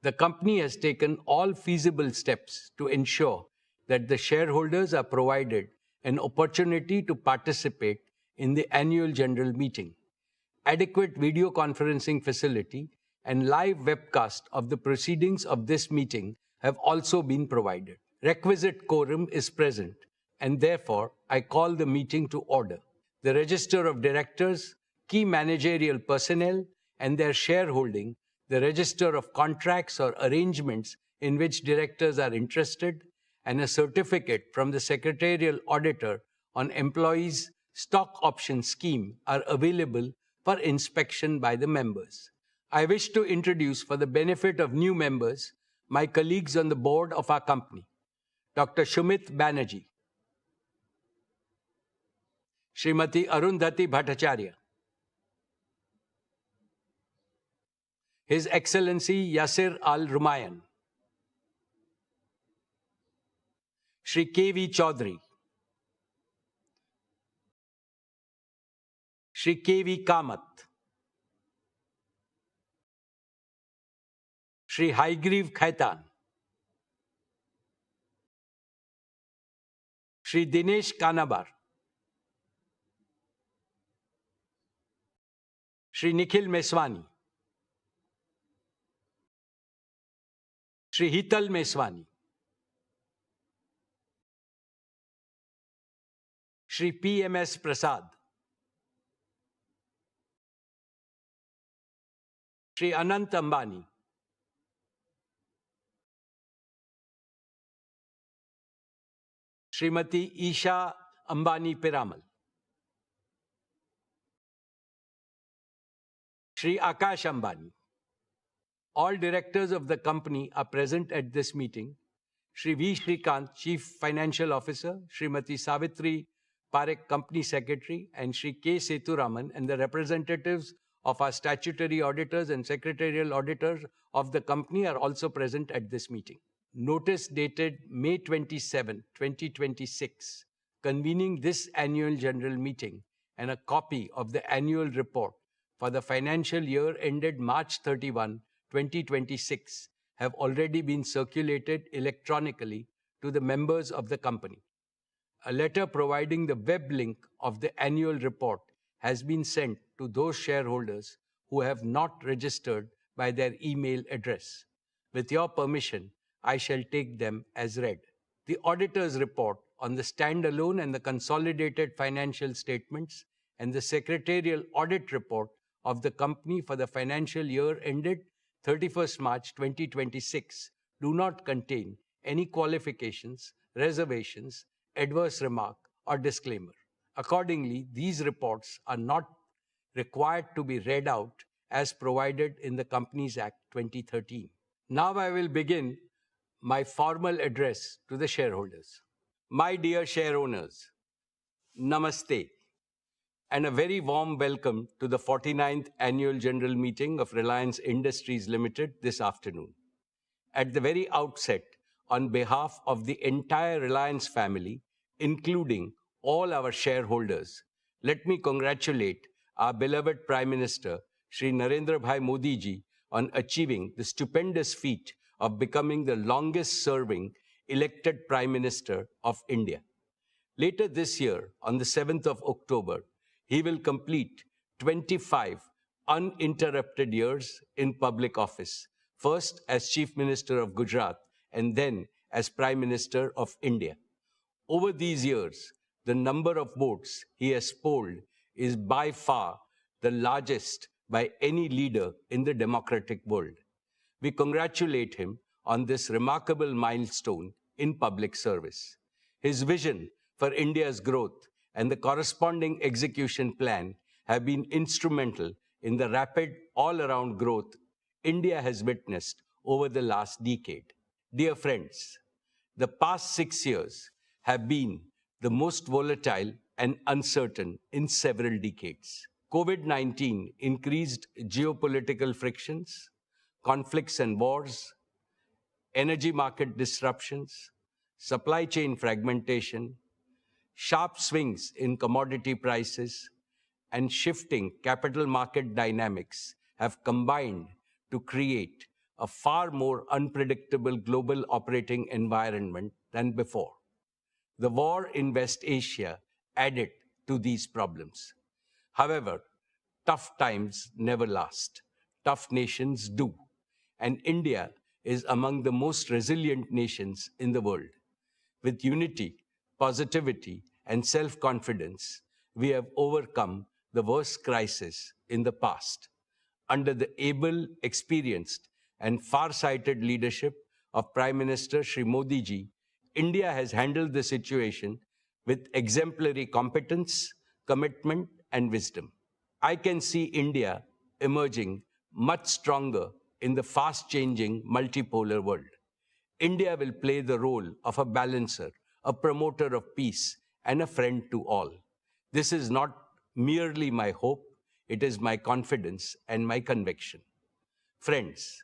The company has taken all feasible steps to ensure that the shareholders are provided an opportunity to participate in the annual general meeting. Adequate video conferencing facility and live webcast of the proceedings of this meeting have also been provided. Requisite quorum is present, and therefore I call the meeting to order. The register of directors, key managerial personnel, and their shareholding, the register of contracts or arrangements in which directors are interested, and a certificate from the secretarial auditor on employees' stock option scheme are available for inspection by the members. I wish to introduce, for the benefit of new members, my colleagues on the board of our company. Dr. Shumit Banerjee, Srimati Arundhati Bhattacharya, His Excellency Yasir Al-Rumayyan, Shri K.V. Chaudhary, Shri K.V. Kamath, Shri Haigriv Khaitan, Shri Dinesh Kanabar, Shri Nikhil Meswani, Shri Hital Meswani, Shri P.M.S. Prasad, Shri Anant Ambani, Srimati Isha Ambani Piramal, Shri Akash Ambani. All directors of the company are present at this meeting. Shri V. Shrikant, Chief Financial Officer, Srimati Savitri Parekh, Company Secretary, and Shri K. Seturaman, and the representatives of our statutory auditors and secretarial auditors of the company are also present at this meeting. Notice dated May 27, 2026, convening this annual general meeting, and a copy of the annual report for the financial year ended March 31, 2026, have already been circulated electronically to the members of the company. A letter providing the web link of the annual report has been sent to those shareholders who have not registered by their email address. With your permission, I shall take them as read. The auditor's report on the standalone and the consolidated financial statements and the secretarial audit report of the company for the financial year ended 31st March 2026 do not contain any qualifications, reservations, adverse remark, or disclaimer. Accordingly, these reports are not required to be read out as provided in the Companies Act 2013. Now I will begin my formal address to the shareholders. My dear share owners, Namaste, and a very warm welcome to the 49th Annual General Meeting of Reliance Industries Limited this afternoon. At the very outset, on behalf of the entire Reliance family, including all our shareholders, let me congratulate our beloved Prime Minister, Shri Narendra Bhai Modi ji, on achieving the stupendous feat of becoming the longest-serving elected Prime Minister of India. Later this year, on the 7th of October, he will complete 25 uninterrupted years in public office, first as Chief Minister of Gujarat and then as Prime Minister of India. Over these years, the number of votes he has polled is by far the largest by any leader in the democratic world. We congratulate him on this remarkable milestone in public service. His vision for India's growth and the corresponding execution plan have been instrumental in the rapid all-around growth India has witnessed over the last decade. Dear friends, the past 6 years have been the most volatile and uncertain in several decades. COVID-19 increased geopolitical frictions, conflicts and wars, energy market disruptions, supply chain fragmentation, sharp swings in commodity prices, and shifting capital market dynamics have combined to create a far more unpredictable global operating environment than before. The war in West Asia added to these problems. However, tough times never last. Tough nations do. And India is among the most resilient nations in the world. With unity, positivity, and self-confidence, we have overcome the worst crisis in the past. Under the able, experienced, and far-sighted leadership of Prime Minister Shri Modi ji, India has handled the situation with exemplary competence, commitment, and wisdom. I can see India emerging much stronger in the fast-changing multipolar world. India will play the role of a balancer, a promoter of peace, and a friend to all. This is not merely my hope, it is my confidence and my conviction. Friends,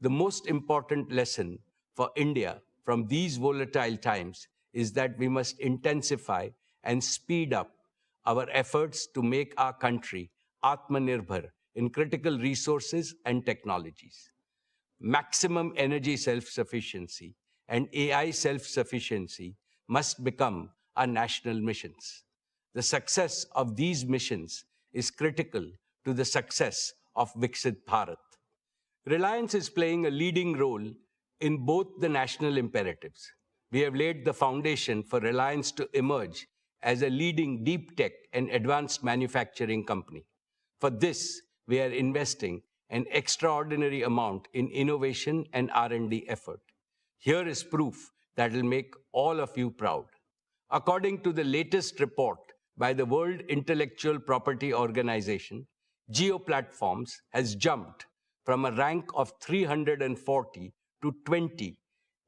the most important lesson for India from these volatile times is that we must intensify and speed up our efforts to make our country Atmanirbhar in critical resources and technologies. Maximum energy self-sufficiency and AI self-sufficiency must become our national missions. The success of these missions is critical to the success of Viksit Bharat. Reliance is playing a leading role in both the national imperatives. We have laid the foundation for Reliance to emerge as a leading deep tech and advanced manufacturing company. For this, we are investing an extraordinary amount in innovation and R&D effort. Here is proof that will make all of you proud. According to the latest report by the World Intellectual Property Organization, Jio Platforms has jumped from a rank of 340 to 20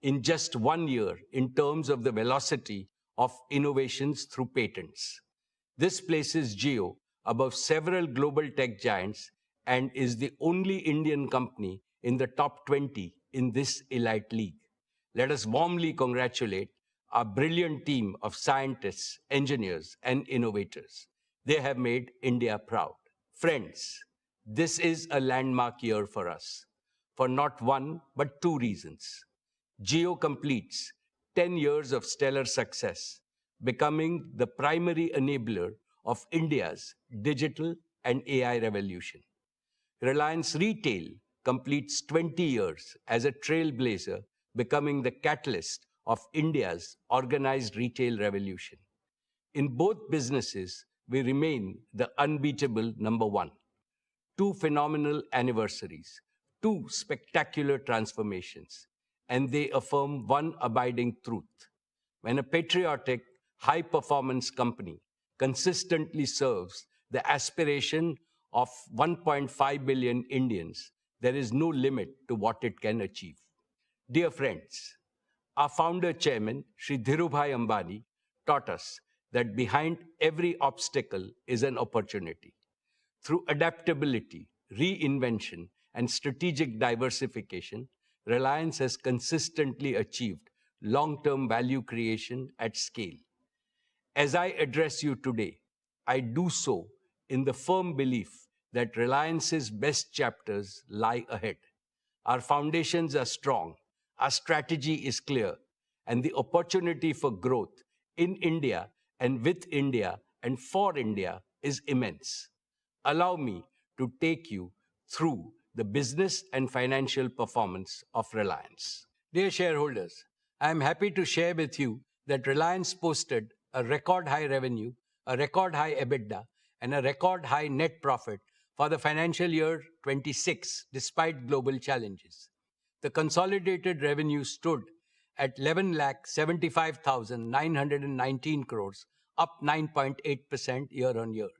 in just 1 year in terms of the velocity of innovations through patents. This places Jio above several global tech giants and is the only Indian company in the top 20 in this elite league. Let us warmly congratulate our brilliant team of scientists, engineers, and innovators. They have made India proud. Friends, this is a landmark year for us, for not one, but two reasons. Jio completes 10 years of stellar success, becoming the primary enabler of India's digital and AI revolution. Reliance Retail completes 20 years as a trailblazer, becoming the catalyst of India's organized retail revolution. In both businesses, we remain the unbeatable number one. Two phenomenal anniversaries, two spectacular transformations, and they affirm one abiding truth. When a patriotic, high-performance company consistently serves the aspiration of 1.5 billion Indians, there is no limit to what it can achieve. Dear friends, our founder chairman, Shri Dhirubhai Ambani, taught us that behind every obstacle is an opportunity. Through adaptability, reinvention, and strategic diversification, Reliance has consistently achieved long-term value creation at scale. As I address you today, I do so in the firm belief that Reliance's best chapters lie ahead. Our foundations are strong, our strategy is clear, and the opportunity for growth in India and with India and for India is immense. Allow me to take you through the business and financial performance of Reliance. Dear shareholders, I am happy to share with you that Reliance posted a record high revenue, a record high EBITDA, and a record high net profit for the financial year 26, despite global challenges. The consolidated revenue stood at 11,75,919 crores, up 9.8% year-on-year.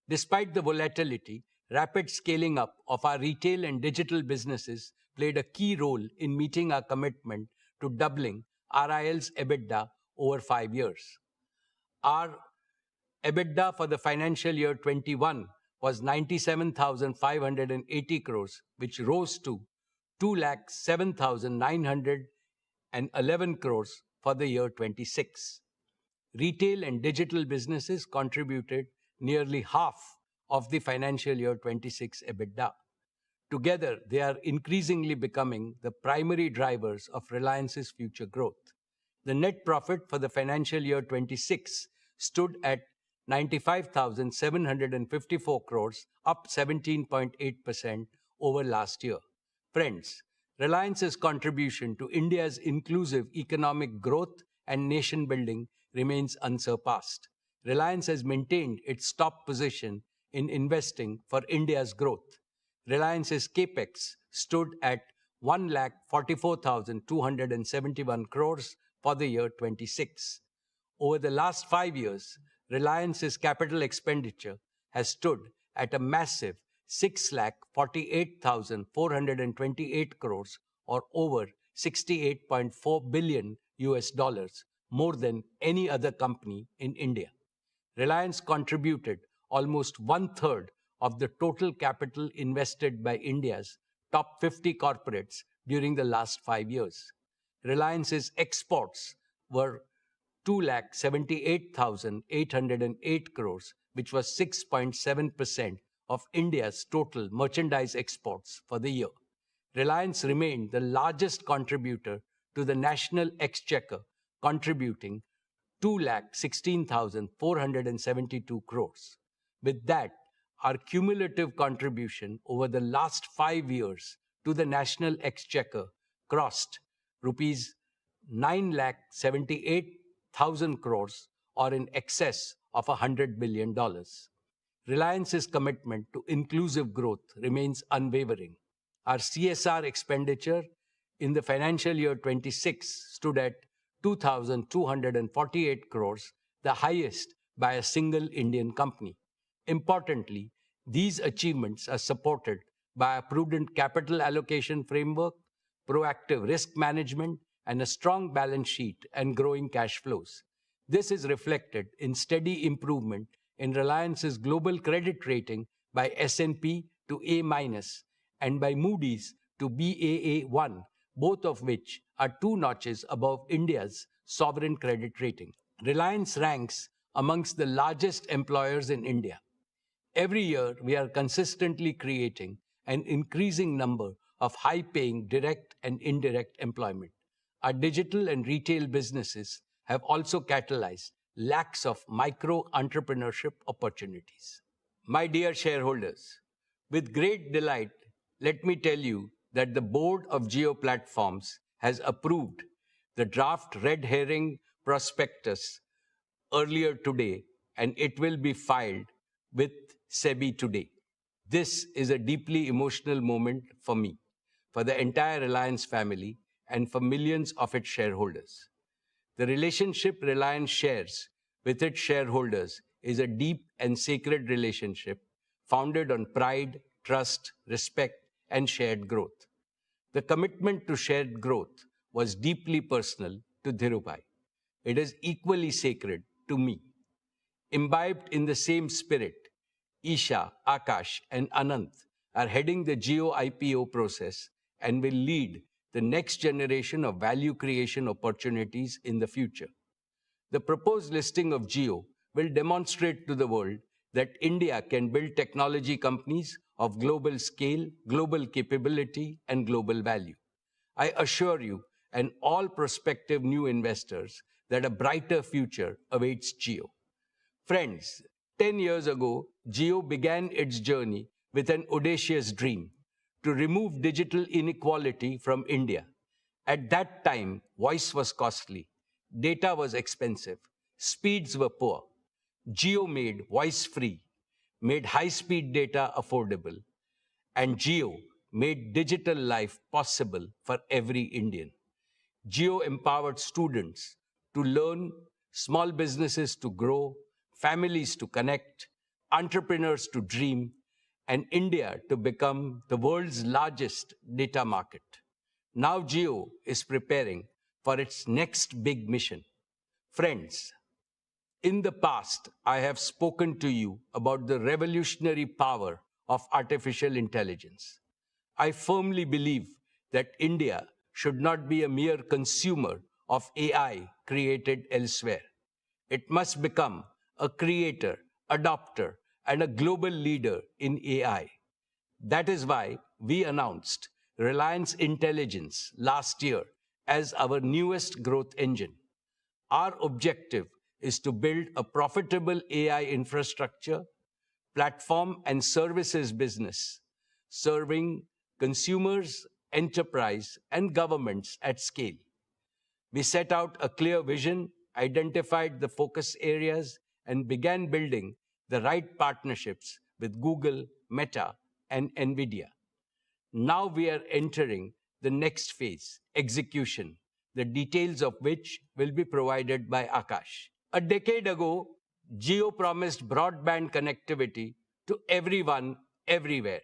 Despite the volatility, rapid scaling up of our retail and digital businesses played a key role in meeting our commitment to doubling RIL's EBITDA over 5 years. Our EBITDA for the financial year 21 was 97,580 crores, which rose to 2,07,911 crores for the year 26. Retail and digital businesses contributed nearly half of the financial year 26 EBITDA. Together, they are increasingly becoming the primary drivers of Reliance's future growth. The net profit for the financial year 26 stood at 95,754 crores, up 17.8% over last year. Friends, Reliance's contribution to India's inclusive economic growth and nation building remains unsurpassed. Reliance has maintained its top position in investing for India's growth. Reliance's capex stood at 1,44,271 crores for the year 26. Over the last 5 years, Reliance's capital expenditure has stood at a massive 6,48,428 crores, or over $68.4 billion US dollars, more than any other company in India. Reliance contributed almost one-third of the total capital invested by India's top 50 corporates during the last 5 years. Reliance's exports were 2,78,808 crores, which was 6.7% of India's total merchandise exports for the year. Reliance remained the largest contributor to the national exchequer, contributing 2,16,472 crores. With that, our cumulative contribution over the last 5 years to the national exchequer crossed rupees 9,78,000 crores, or in excess of $100 billion. Reliance's commitment to inclusive growth remains unwavering. Our CSR expenditure in the financial year 26 stood at 2,248 crores, the highest by a single Indian company. Importantly, these achievements are supported by a prudent capital allocation framework, proactive risk management, and a strong balance sheet and growing cash flows. This is reflected in steady improvement in Reliance's global credit rating by S&P to A- and by Moody's to Baa1, both of which are 2 notches above India's sovereign credit rating. Reliance ranks amongst the largest employers in India. Every year, we are consistently creating an increasing number of high-paying direct and indirect employment. Our digital and retail businesses have also catalyzed lakhs of micro-entrepreneurship opportunities. My dear shareholders, with great delight, let me tell you that the board of Jio Platforms has approved the draft red herring prospectus earlier today, and it will be filed with SEBI today. This is a deeply emotional moment for me, for the entire Reliance family, and for millions of its shareholders. The relationship Reliance shares with its shareholders is a deep and sacred relationship founded on pride, trust, respect, and shared growth. The commitment to shared growth was deeply personal to Dhirubhai. It is equally sacred to me. Imbibed in the same spirit, Isha, Akash, and Anant are heading the Jio IPO process and will lead the next generation of value creation opportunities in the future. The proposed listing of Jio will demonstrate to the world that India can build technology companies of global scale, global capability, and global value. I assure you and all prospective new investors that a brighter future awaits Jio. Friends, 10 years ago, Jio began its journey with an audacious dream to remove digital inequality from India. At that time, voice was costly, data was expensive, speeds were poor. Jio made voice free, made high-speed data affordable, and Jio made digital life possible for every Indian. Jio empowered students to learn, small businesses to grow, families to connect, entrepreneurs to dream, and India to become the world's largest data market. Now Jio is preparing for its next big mission. Friends, in the past, I have spoken to you about the revolutionary power of artificial intelligence. I firmly believe that India should not be a mere consumer of AI created elsewhere. It must become a creator, adopter, and a global leader in AI. That is why we announced Reliance Intelligence last year as our newest growth engine. Our objective is to build a profitable AI infrastructure, platform, and services business, serving consumers, enterprise, and governments at scale. We set out a clear vision, identified the focus areas, and began building the right partnerships with Google, Meta, and NVIDIA. Now we are entering the next phase, execution, the details of which will be provided by Akash. A decade ago, Jio promised broadband connectivity to everyone, everywhere,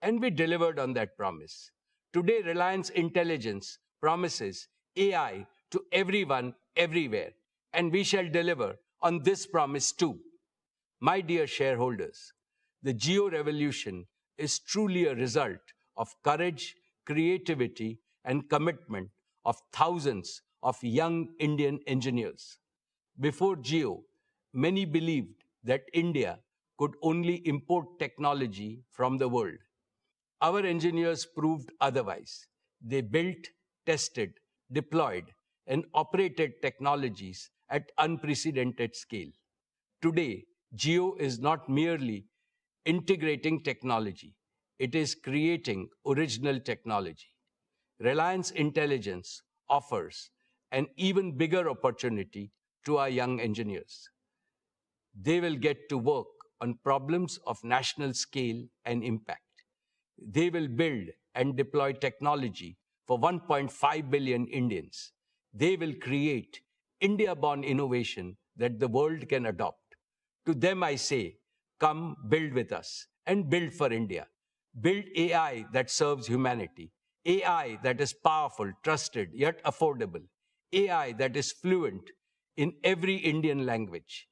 and we delivered on that promise. Today, Reliance Intelligence promises AI to everyone, everywhere, and we shall deliver on this promise too. My dear shareholders, the Jio revolution is truly a result of courage, creativity, and commitment of thousands of young Indian engineers. Before Jio, many believed that India could only import technology from the world. Our engineers proved otherwise. They built, tested, deployed, and operated technologies at unprecedented scale. Today, Jio is not merely integrating technology, it is creating original technology. Reliance Intelligence offers an even bigger opportunity to our young engineers. They will get to work on problems of national scale and impact. They will build and deploy technology for 1.5 billion Indians. They will create India-born innovation that the world can adopt. To them I say, come build with us and build for India. Build AI that serves humanity. AI that is powerful, trusted, yet affordable. AI that is fluent in every Indian language.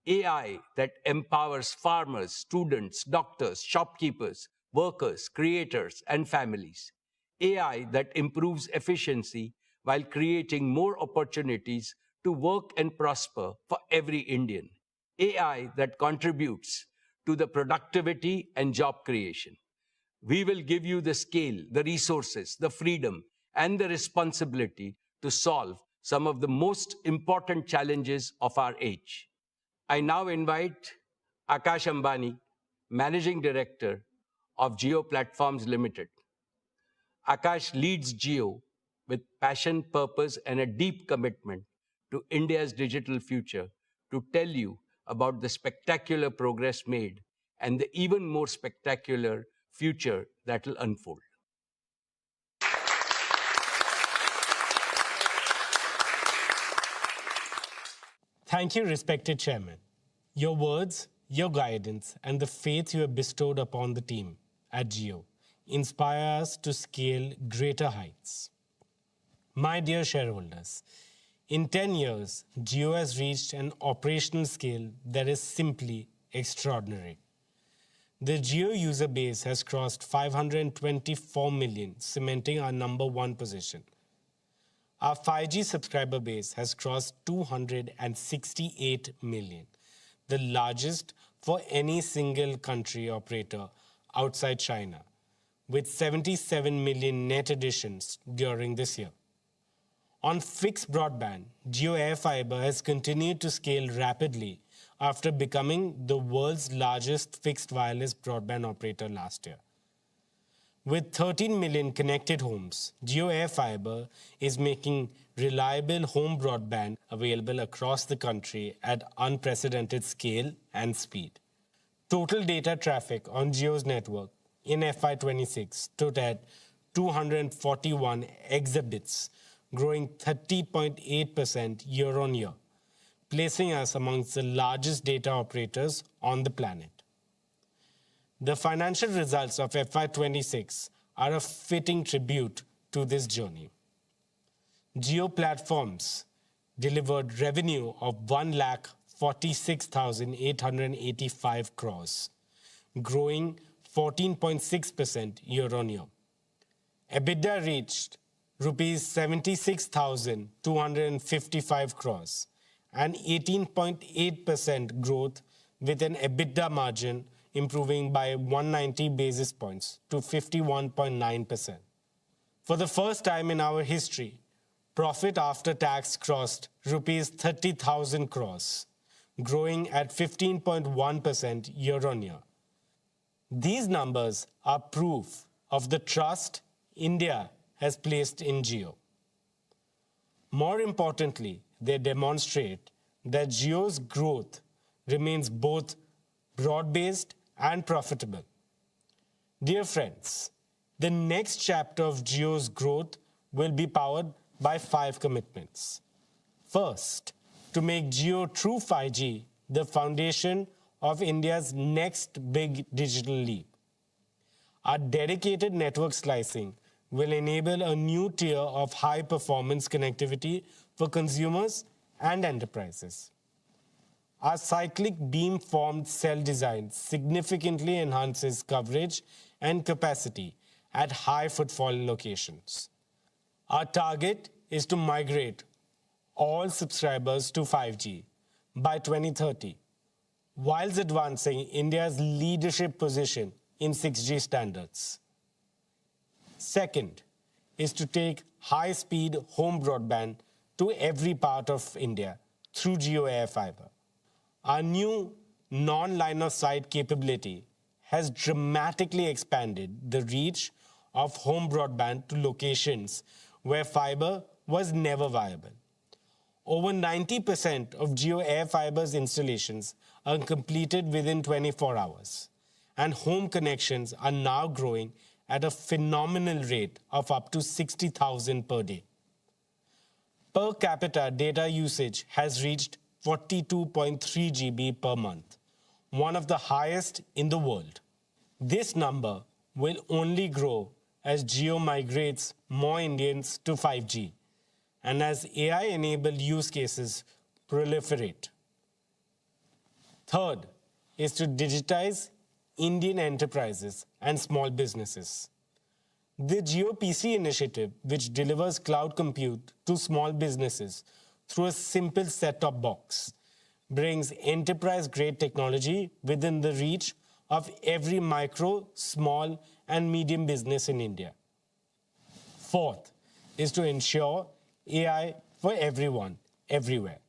AI that empowers farmers, students, doctors, shopkeepers, workers, creators, and families. AI that improves efficiency while creating more opportunities to work and prosper for every Indian. AI that contributes to the productivity and job creation. We will give you the scale, the resources, the freedom, and the responsibility to solve some of the most important challenges of our age. I now invite Akash Ambani, Managing Director of Jio Platforms Limited. Akash leads Jio with passion, purpose, and a deep commitment to India's digital future to tell you about the spectacular progress made and the even more spectacular future that will unfold. Thank you, respected Chairman. Your words, your guidance, and the faith you have bestowed upon the team at Jio inspire us to scale greater heights. My dear shareholders, in 10 years, Jio has reached an operational scale that is simply extraordinary. The Jio user base has crossed 524 million, cementing our #1 position. Our 5G subscriber base has crossed 268 million, the largest for any single country operator outside China, with 77 million net additions during this year. On fixed broadband, Jio AirFiber has continued to scale rapidly after becoming the world's largest fixed wireless broadband operator last year. With 13 million connected homes, Jio AirFiber is making reliable home broadband available across the country at unprecedented scale and speed. Total data traffic on Jio's network in FY26 stood at 241 exabits, growing 30.8% year-on-year, placing us amongst the largest data operators on the planet. The financial results of FY26 are a fitting tribute to this journey. Jio Platforms delivered revenue of 1,46,885 crores, growing 14.6% year-on-year. EBITDA reached Rs 76,255 crores, an 18.8% growth with an EBITDA margin improving by 190 basis points to 51.9%. For the first time in our history, profit after tax crossed rupees 30,000 crores, growing at 15.1% year-on-year. These numbers are proof of the trust India has placed in Jio. More importantly, they demonstrate that Jio's growth remains both broad-based and profitable. Dear friends, the next chapter of Jio's growth will be powered by 5 commitments. First, to make Jio True 5G the foundation of India's next big digital leap. Our dedicated network slicing will enable a new tier of high-performance connectivity for consumers and enterprises. Our cyclic beam-formed cell design significantly enhances coverage and capacity at high-footfall locations. Our target is to migrate all subscribers to 5G by 2030, whilst advancing India's leadership position in 6G standards. Second is to take high-speed home broadband to every part of India through Jio AirFiber. Our new non-line-of-sight capability has dramatically expanded the reach of home broadband to locations where fiber was never viable. Over 90% of Jio AirFiber's installations are completed within 24 hours, and home connections are now growing at a phenomenal rate of up to 60,000 per day. Per capita data usage has reached 42.3 GB per month, one of the highest in the world. This number will only grow as Jio migrates more Indians to 5G and as AI-enabled use cases proliferate. Third is to digitize Indian enterprises and small businesses. The Jio PC initiative, which delivers cloud compute to small businesses through a simple set-top box, brings enterprise-grade technology within the reach of every micro, small, and medium business in India. Fourth is to ensure AI for everyone, everywhere.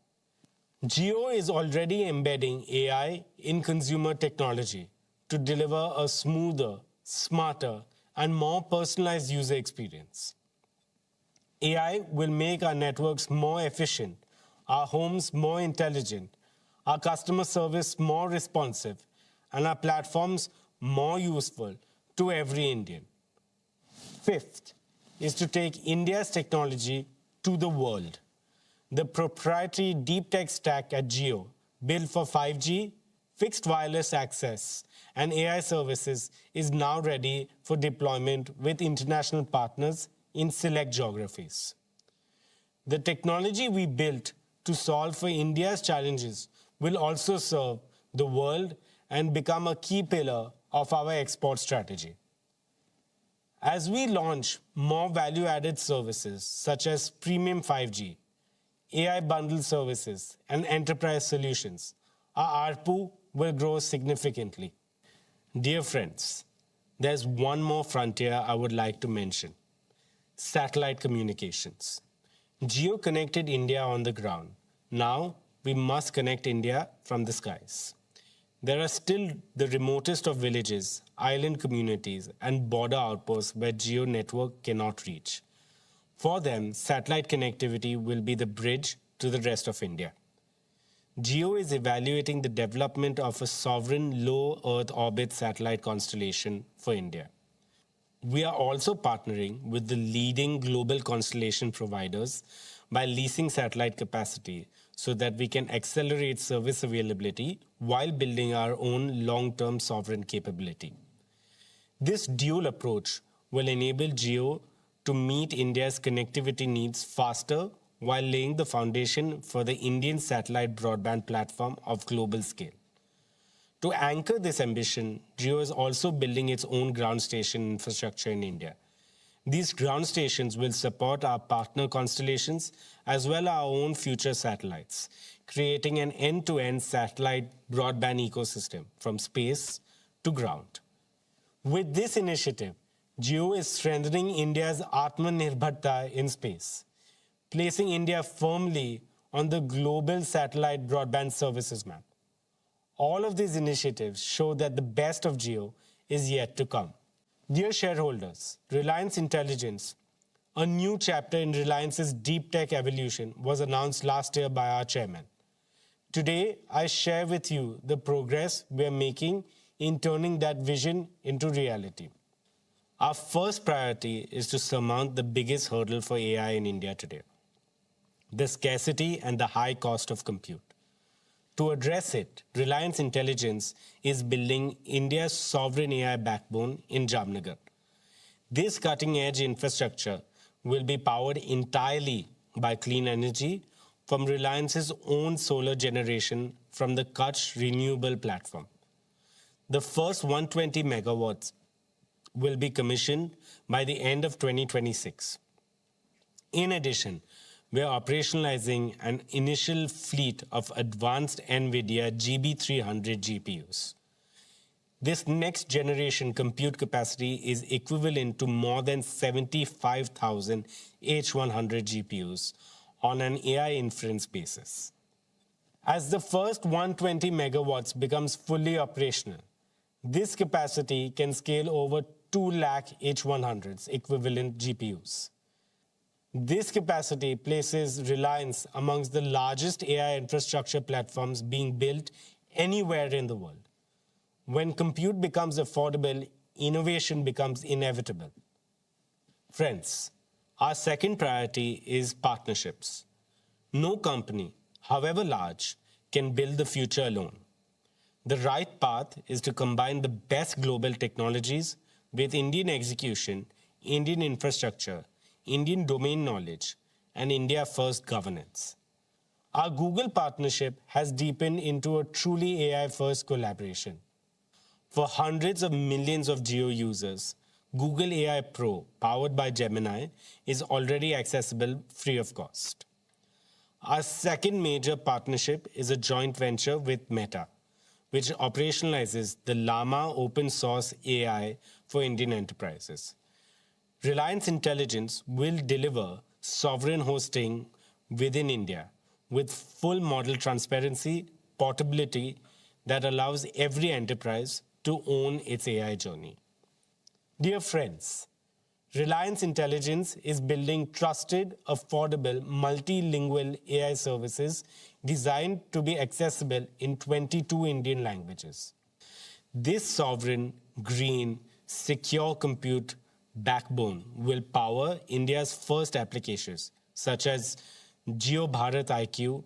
Jio is already embedding AI in consumer technology to deliver a smoother, smarter, and more personalized user experience. AI will make our networks more efficient, our homes more intelligent, our customer service more responsive, and our platforms more useful to every Indian. Fifth is to take India's technology to the world. The proprietary deep tech stack at Jio, built for 5G, fixed wireless access, and AI services, is now ready for deployment with international partners in select geographies. The technology we built to solve for India's challenges will also serve the world and become a key pillar of our export strategy. As we launch more value-added services such as premium 5G, AI bundled services, and enterprise solutions, our ARPU will grow significantly. Dear friends, there's one more frontier I would like to mention: satellite communications. Jio connected India on the ground. Now we must connect India from the skies. There are still the remotest of villages, island communities, and border outposts where Jio network cannot reach. For them, satellite connectivity will be the bridge to the rest of India. Jio is evaluating the development of a sovereign low Earth orbit satellite constellation for India. We are also partnering with the leading global constellation providers by leasing satellite capacity so that we can accelerate service availability while building our own long-term sovereign capability. This dual approach will enable Jio to meet India's connectivity needs faster while laying the foundation for the Indian satellite broadband platform of global scale. To anchor this ambition, Jio is also building its own ground station infrastructure in India. These ground stations will support our partner constellations as well as our own future satellites, creating an end-to-end satellite broadband ecosystem from space to ground. With this initiative, Jio is strengthening India's Atmanirbharta in space, placing India firmly on the global satellite broadband services map. All of these initiatives show that the best of Jio is yet to come. Dear shareholders, Reliance Intelligence, a new chapter in Reliance's deep tech evolution, was announced last year by our chairman. Today, I share with you the progress we are making in turning that vision into reality. Our first priority is to surmount the biggest hurdle for AI in India today: the scarcity and the high cost of compute. To address it, Reliance Intelligence is building India's sovereign AI backbone in Jamnagar. This cutting-edge infrastructure will be powered entirely by clean energy from Reliance's own solar generation from the Kutch Renewable Platform. The first 120 megawatts will be commissioned by the end of 2026. In addition, we are operationalizing an initial fleet of advanced NVIDIA GB300 GPUs. This next generation compute capacity is equivalent to more than 75,000 H100 GPUs on an AI inference basis. As the first 120 megawatts becomes fully operational, this capacity can scale over 2 lakh H100s equivalent GPUs. This capacity places Reliance amongst the largest AI infrastructure platforms being built anywhere in the world. When compute becomes affordable, innovation becomes inevitable. Friends, our second priority is partnerships. No company, however large, can build the future alone. The right path is to combine the best global technologies with Indian execution, Indian infrastructure, Indian domain knowledge, and India-first governance. Our Google partnership has deepened into a truly AI-first collaboration. For hundreds of millions of Jio users, Google AI Pro, powered by Gemini, is already accessible free of cost. Our second major partnership is a joint venture with Meta, which operationalizes the Llama open source AI for Indian enterprises. Reliance Intelligence will deliver sovereign hosting within India with full model transparency, portability that allows every enterprise to own its AI journey. Dear friends, Reliance Intelligence is building trusted, affordable, multilingual AI services designed to be accessible in 22 Indian languages. This sovereign, green, secure compute backbone will power India's first applications such as Jio Bharat IQ,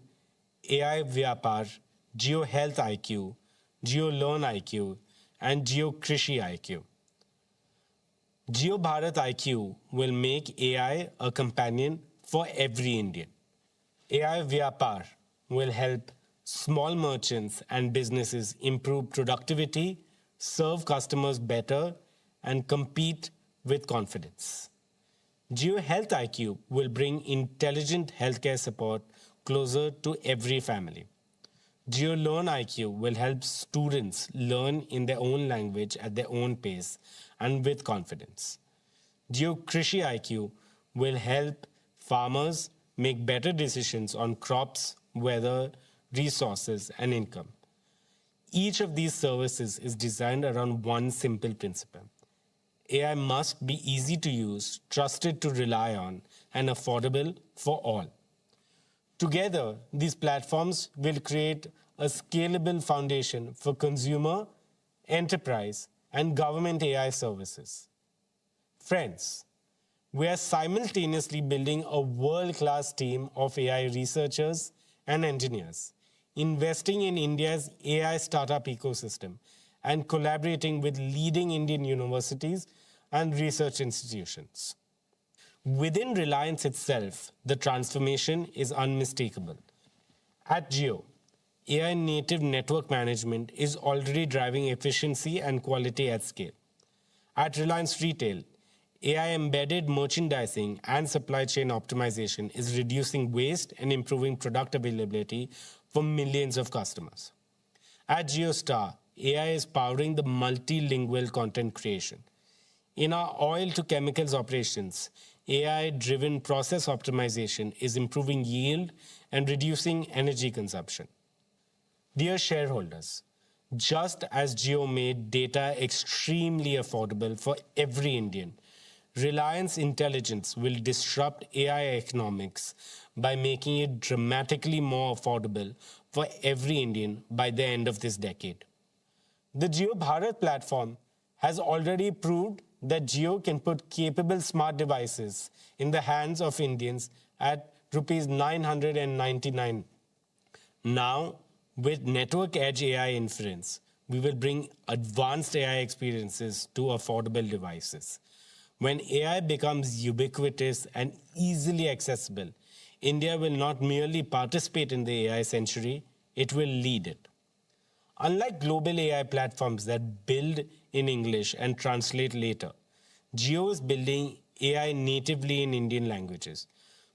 AI Vyapar, Jio Health IQ, Jio Learn IQ, and Jio Krishi IQ. Jio Bharat IQ will make AI a companion for every Indian. AI Vyapar will help small merchants and businesses improve productivity, serve customers better, and compete with confidence. Jio Health IQ will bring intelligent healthcare support closer to every family. Jio Learn IQ will help students learn in their own language at their own pace and with confidence. Jio Krishi IQ will help farmers make better decisions on crops, weather, resources, and income. Each of these services is designed around one simple principle: AI must be easy to use, trusted to rely on, and affordable for all. Together, these platforms will create a scalable foundation for consumer, enterprise, and government AI services. Friends, we are simultaneously building a world-class team of AI researchers and engineers, investing in India's AI startup ecosystem, and collaborating with leading Indian universities and research institutions. Within Reliance itself, the transformation is unmistakable. At Jio, AI native network management is already driving efficiency and quality at scale. At Reliance Retail, AI embedded merchandising and supply chain optimization is reducing waste and improving product availability for millions of customers. At JioStar, AI is powering the multilingual content creation. In our oil to chemicals operations, AI-driven process optimization is improving yield and reducing energy consumption. Dear shareholders, just as Jio made data extremely affordable for every Indian, Reliance Intelligence will disrupt AI economics by making it dramatically more affordable for every Indian by the end of this decade. The Jio Bharat platform has already proved that Jio can put capable smart devices in the hands of Indians at rupees 999. Now, with Network Edge AI inference, we will bring advanced AI experiences to affordable devices. When AI becomes ubiquitous and easily accessible, India will not merely participate in the AI century, it will lead it. Unlike global AI platforms that build in English and translate later, Jio is building AI natively in Indian languages.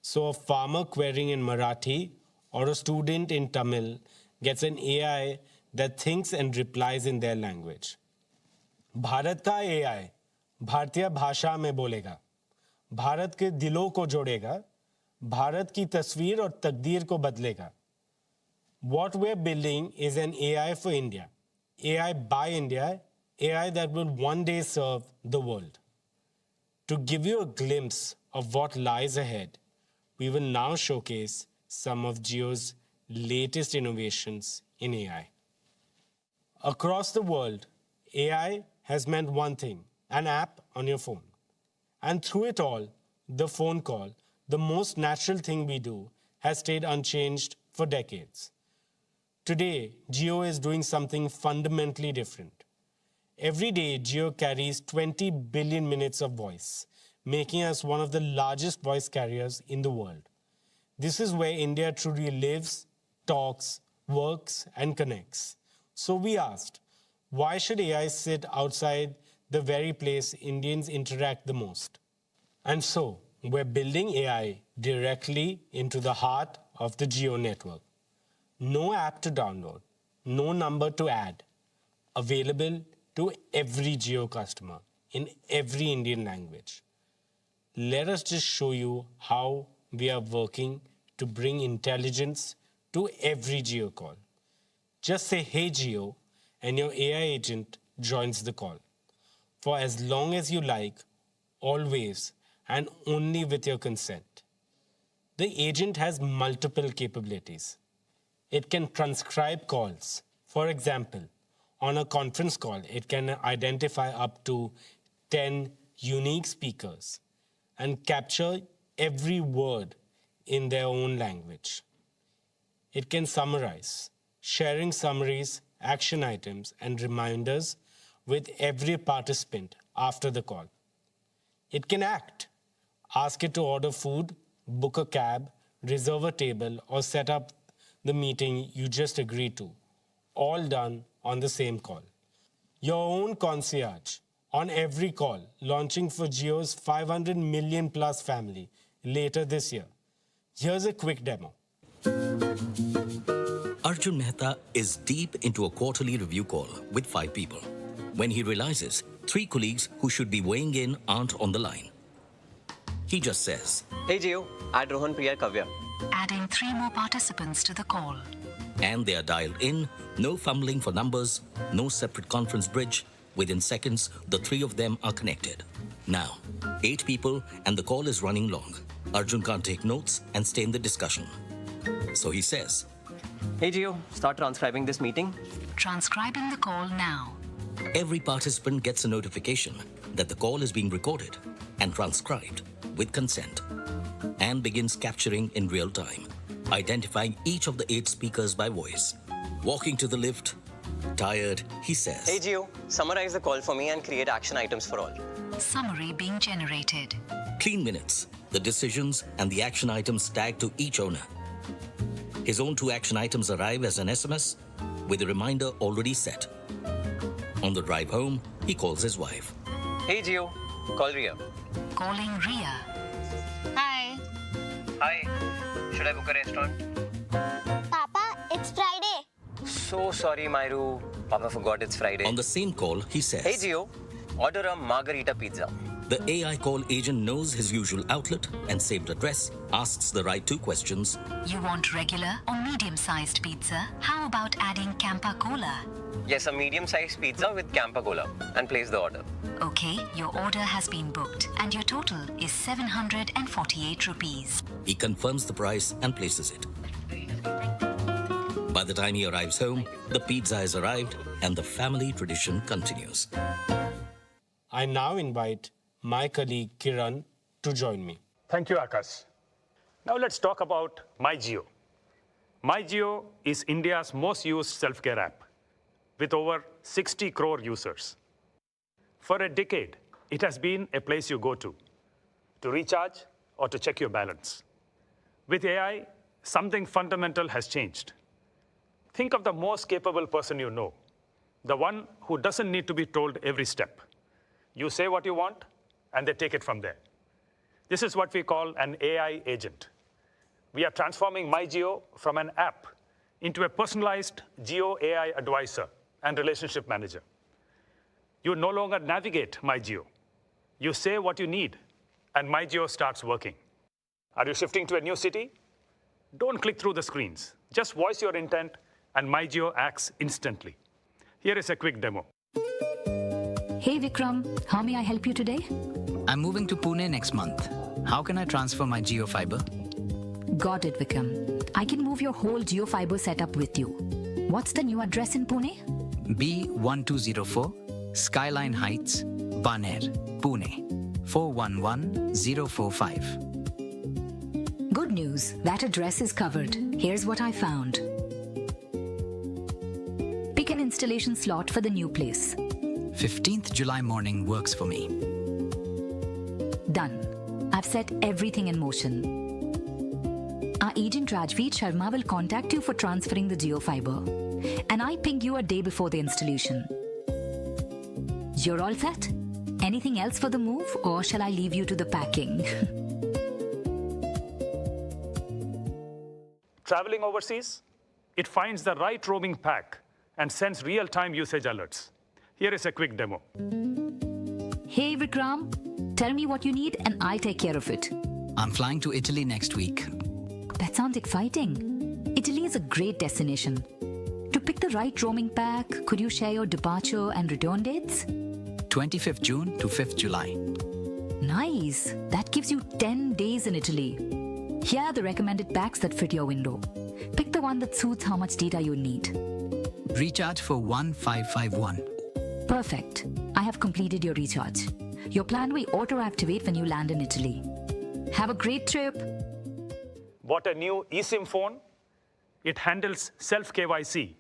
So a farmer querying in Marathi or a student in Tamil gets an AI that thinks and replies in their language. Bharat का AI भारतीय भाषा में बोलेगा, भारत के दिलों को जोड़ेगा, भारत की तस्वीर और तकदीर को बदलेगा. What we're building is an AI for India, AI by India, AI that will one day serve the world. To give you a glimpse of what lies ahead, we will now showcase some of Jio's latest innovations in AI. Across the world, AI has meant one thing, an app on your phone. And through it all, the phone call, the most natural thing we do, has stayed unchanged for decades. Today, Jio is doing something fundamentally different. Every day, Jio carries 20 billion minutes of voice, making us one of the largest voice carriers in the world. This is where India truly lives, talks, works, and connects. So we asked, why should AI sit outside the very place Indians interact the most? And so, we're building AI directly into the heart of the Jio network. No app to download, no number to add, available to every Jio customer in every Indian language. Let us just show you how we are working to bring intelligence to every Jio call. Just say, "Hey Jio," and your AI agent joins the call. For as long as you like, always, and only with your consent. The agent has multiple capabilities. It can transcribe calls. For example, on a conference call, it can identify up to 10 unique speakers and capture every word in their own language. It can summarize, sharing summaries, action items, and reminders with every participant after the call. It can act. Ask it to order food, book a cab, reserve a table, or set up the meeting you just agreed to, all done on the same call. Your own concierge on every call, launching for Jio's 500 million plus family later this year. Here's a quick demo. Arjun Mehta is deep into a quarterly review call with 5 people when he realizes 3 colleagues who should be weighing in aren't on the line. He just says, "Hey Jio, add Rohan, Priya, Kavya." Adding 3 more participants to the call. and they are dialed in, no fumbling for numbers, no separate conference bridge. Within seconds, the 3 of them are connected. Now, 8 people and the call is running long. Arjun can't take notes and stay in the discussion. So he says, "Hey Jio, start transcribing this meeting." Transcribing the call now. Every participant gets a notification that the call is being recorded and transcribed with consent and begins capturing in real time, identifying each of the 8 speakers by voice. Walking to the lift, tired, he says, "Hey Jio, summarize the call for me and create action items for all." Summary being generated. Clean minutes, the decisions and the action items tagged to each owner. His own 2 action items arrive as an SMS with a reminder already set. On the drive home, he calls his wife. "Hey Jio, call Ria." Calling Ria. Hi. "Hi, should I book a restaurant?" Papa, it's Friday. so sorry, Myru. Papa forgot it's Friday. On the same call, he says, Hey, Jio. Order a margarita pizza. The AI call agent knows his usual outlet and saved address, asks the right two questions. You want regular or medium-sized pizza? How about adding Campa Cola? Yes, a medium-sized pizza with Campa Cola. And place the order. Okay, your order has been booked and your total is 748 rupees. He confirms the price and places it. By the time he arrives home, the pizza has arrived and the family tradition continues. I now invite my colleague Kiran to join me. Thank you, Akash. Now let's talk about MyJio. MyJio is India's most used self-care app with over 60 crore users. For a decade, it has been a place you go to recharge or to check your balance. With AI, something fundamental has changed. Think of the most capable person you know, the one who doesn't need to be told every step. You say what you want, and they take it from there. This is what we call an AI agent. We are transforming MyJio from an app into a personalized Jio AI advisor and relationship manager. You no longer navigate MyJio. You say what you need, and MyJio starts working. Are you shifting to a new city? Don't click through the screens. Just voice your intent, and MyJio acts instantly. Here is a quick demo. Hey Vikram, how may I help you today? I'm moving to Pune next month. How can I transfer my Jio fiber? Got it, Vikram. I can move your whole Jio fiber setup with you. What's the new address in Pune? B1204, Skyline Heights, Baner, Pune, 411045. Good news, that address is covered. Here's what I found. Pick an installation slot for the new place. 15th July morning works for me. Done. I've set everything in motion. Our agent Rajveer Sharma will contact you for transferring the Jio fiber. And I ping you a day before the installation. You're all set? Anything else for the move, or shall I leave you to the packing? Traveling overseas? It finds the right roaming pack and sends real-time usage alerts. Here is a quick demo. Hey Vikram, tell me what you need and I'll take care of it. I'm flying to Italy next week. That sounds exciting. Italy is a great destination. To pick the right roaming pack, could you share your departure and return dates? 25th June to 5th July. Nice. That gives you 10 days in Italy. Here are the recommended packs that fit your window. Pick the one that suits how much data you need. Recharge for 1551. Perfect. I have completed your recharge. Your plan will auto-activate when you land in Italy. Have a great trip. Bought a new eSIM phone? It handles self-KYC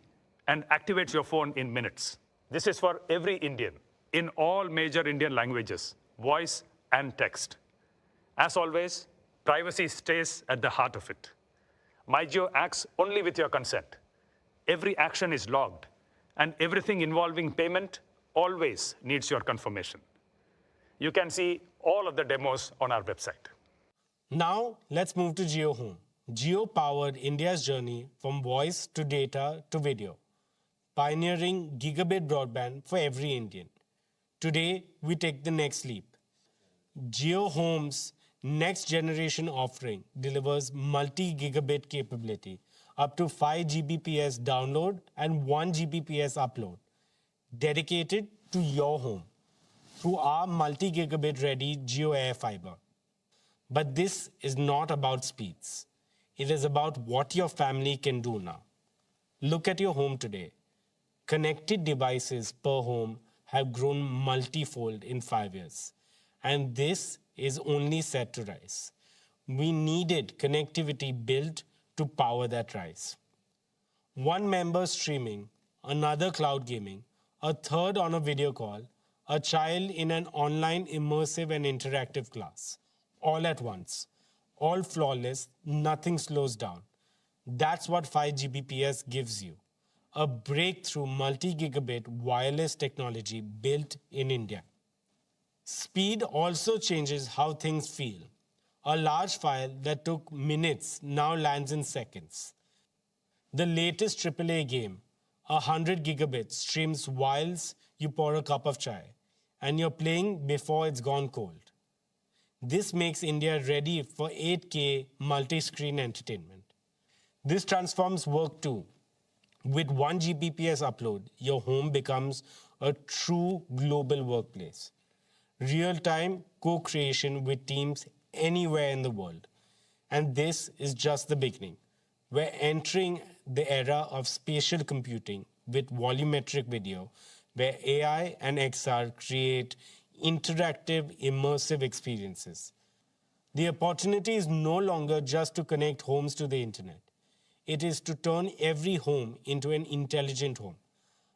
and activates your phone in minutes. This is for every Indian in all major Indian languages, voice and text. As always, privacy stays at the heart of it. MyJio acts only with your consent. Every action is logged, and everything involving payment always needs your confirmation. You can see all of the demos on our website. Now, let's move to Jio Home. Jio powered India's journey from voice to data to video, pioneering gigabit broadband for every Indian. Today, we take the next leap. Jio Home's next generation offering delivers multi-gigabit capability, up to 5 Gbps download and 1 Gbps upload, dedicated to your home through our multi-gigabit ready Jio Air Fiber. But this is not about speeds. It is about what your family can do now. Look at your home today. Connected devices per home have grown multifold in 5 years. And this is only set to rise. We needed connectivity built to power that rise. One member streaming, another cloud gaming, a third on a video call, a child in an online immersive and interactive class, all at once, all flawless, nothing slows down. That's what 5 Gbps gives you, a breakthrough multi-gigabit wireless technology built in India. Speed also changes how things feel. A large file that took minutes now lands in seconds. The latest AAA game, 100 gigabits streams whilst you pour a cup of chai, and you're playing before it's gone cold. This makes India ready for 8K multi-screen entertainment. This transforms work too. With 1 Gbps upload, your home becomes a true global workplace. Real-time co-creation with teams anywhere in the world. And this is just the beginning. We're entering the era of spatial computing with volumetric video, where AI and XR create interactive, immersive experiences. The opportunity is no longer just to connect homes to the internet. It is to turn every home into an intelligent home,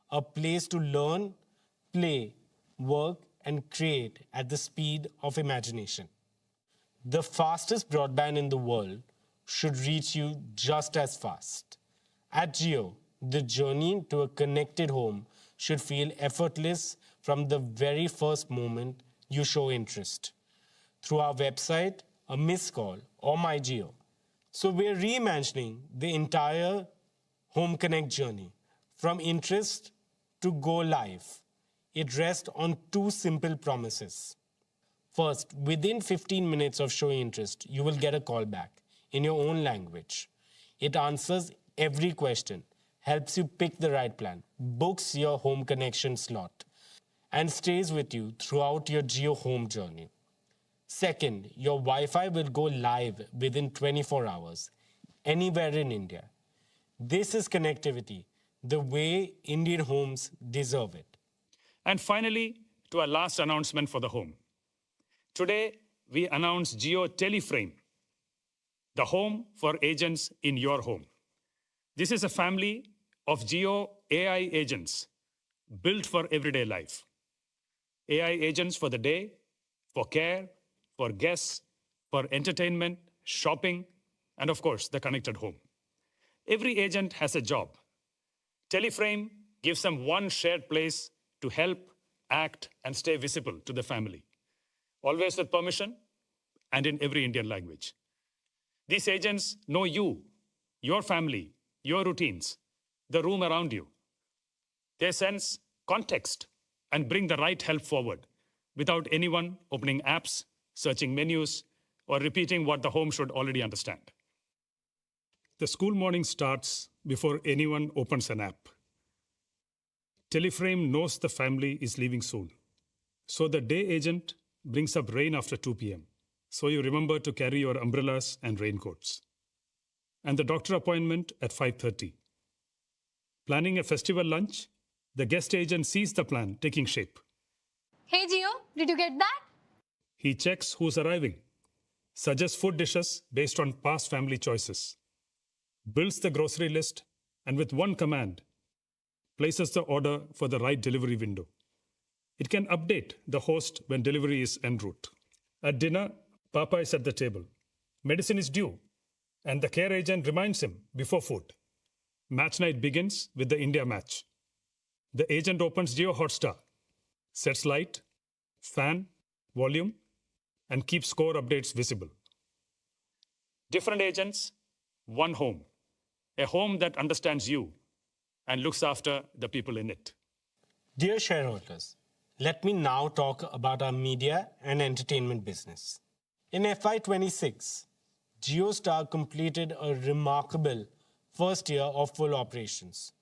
a place to learn, play, work, and create at the speed of imagination. The fastest broadband in the world should reach you just as fast. At Jio, the journey to a connected home should feel effortless from the very first moment you show interest. Through our website, a missed call, or My Jio. So we're reimagining the entire Home Connect journey, from interest to go live. It rests on two simple promises. First, within 15 minutes of showing interest, you will get a call back in your own language. It answers every question, helps you pick the right plan, books your home connection slot, and stays with you throughout your Jio home journey. Second, your Wi-Fi will go live within 24 hours, anywhere in India. This is connectivity, the way Indian homes deserve it. And finally, to our last announcement for the home. Today, we announce Jio Teleframe, the home for agents in your home. This is a family of Jio AI agents built for everyday life. AI agents for the day, for care, for guests, for entertainment, shopping, and of course, the connected home. Every agent has a job. Teleframe gives them one shared place to help, act, and stay visible to the family, always with permission and in every Indian language. These agents know you, your family, your routines, the room around you. They sense context and bring the right help forward without anyone opening apps, searching menus, or repeating what the home should already understand. The school morning starts before anyone opens an app. Teleframe knows the family is leaving soon. So the day agent brings up rain after 2 p.m. So you remember to carry your umbrellas and raincoats. And the doctor appointment at 5:30. Planning a festival lunch, the guest agent sees the plan taking shape. Hey Jio, did you get that? He checks who's arriving, suggests food dishes based on past family choices, builds the grocery list, and with one command, places the order for the right delivery window. It can update the host when delivery is en route. At dinner, Papa is at the table. Medicine is due, and the care agent reminds him before food. Match night begins with the India match. The agent opens Jio Hotstar, sets light, fan, volume, and keeps score updates visible. Different agents, one home. A home that understands you and looks after the people in it. Dear shareholders, let me now talk about our media and entertainment business. In FY26, JioStar completed a remarkable first year of full operations.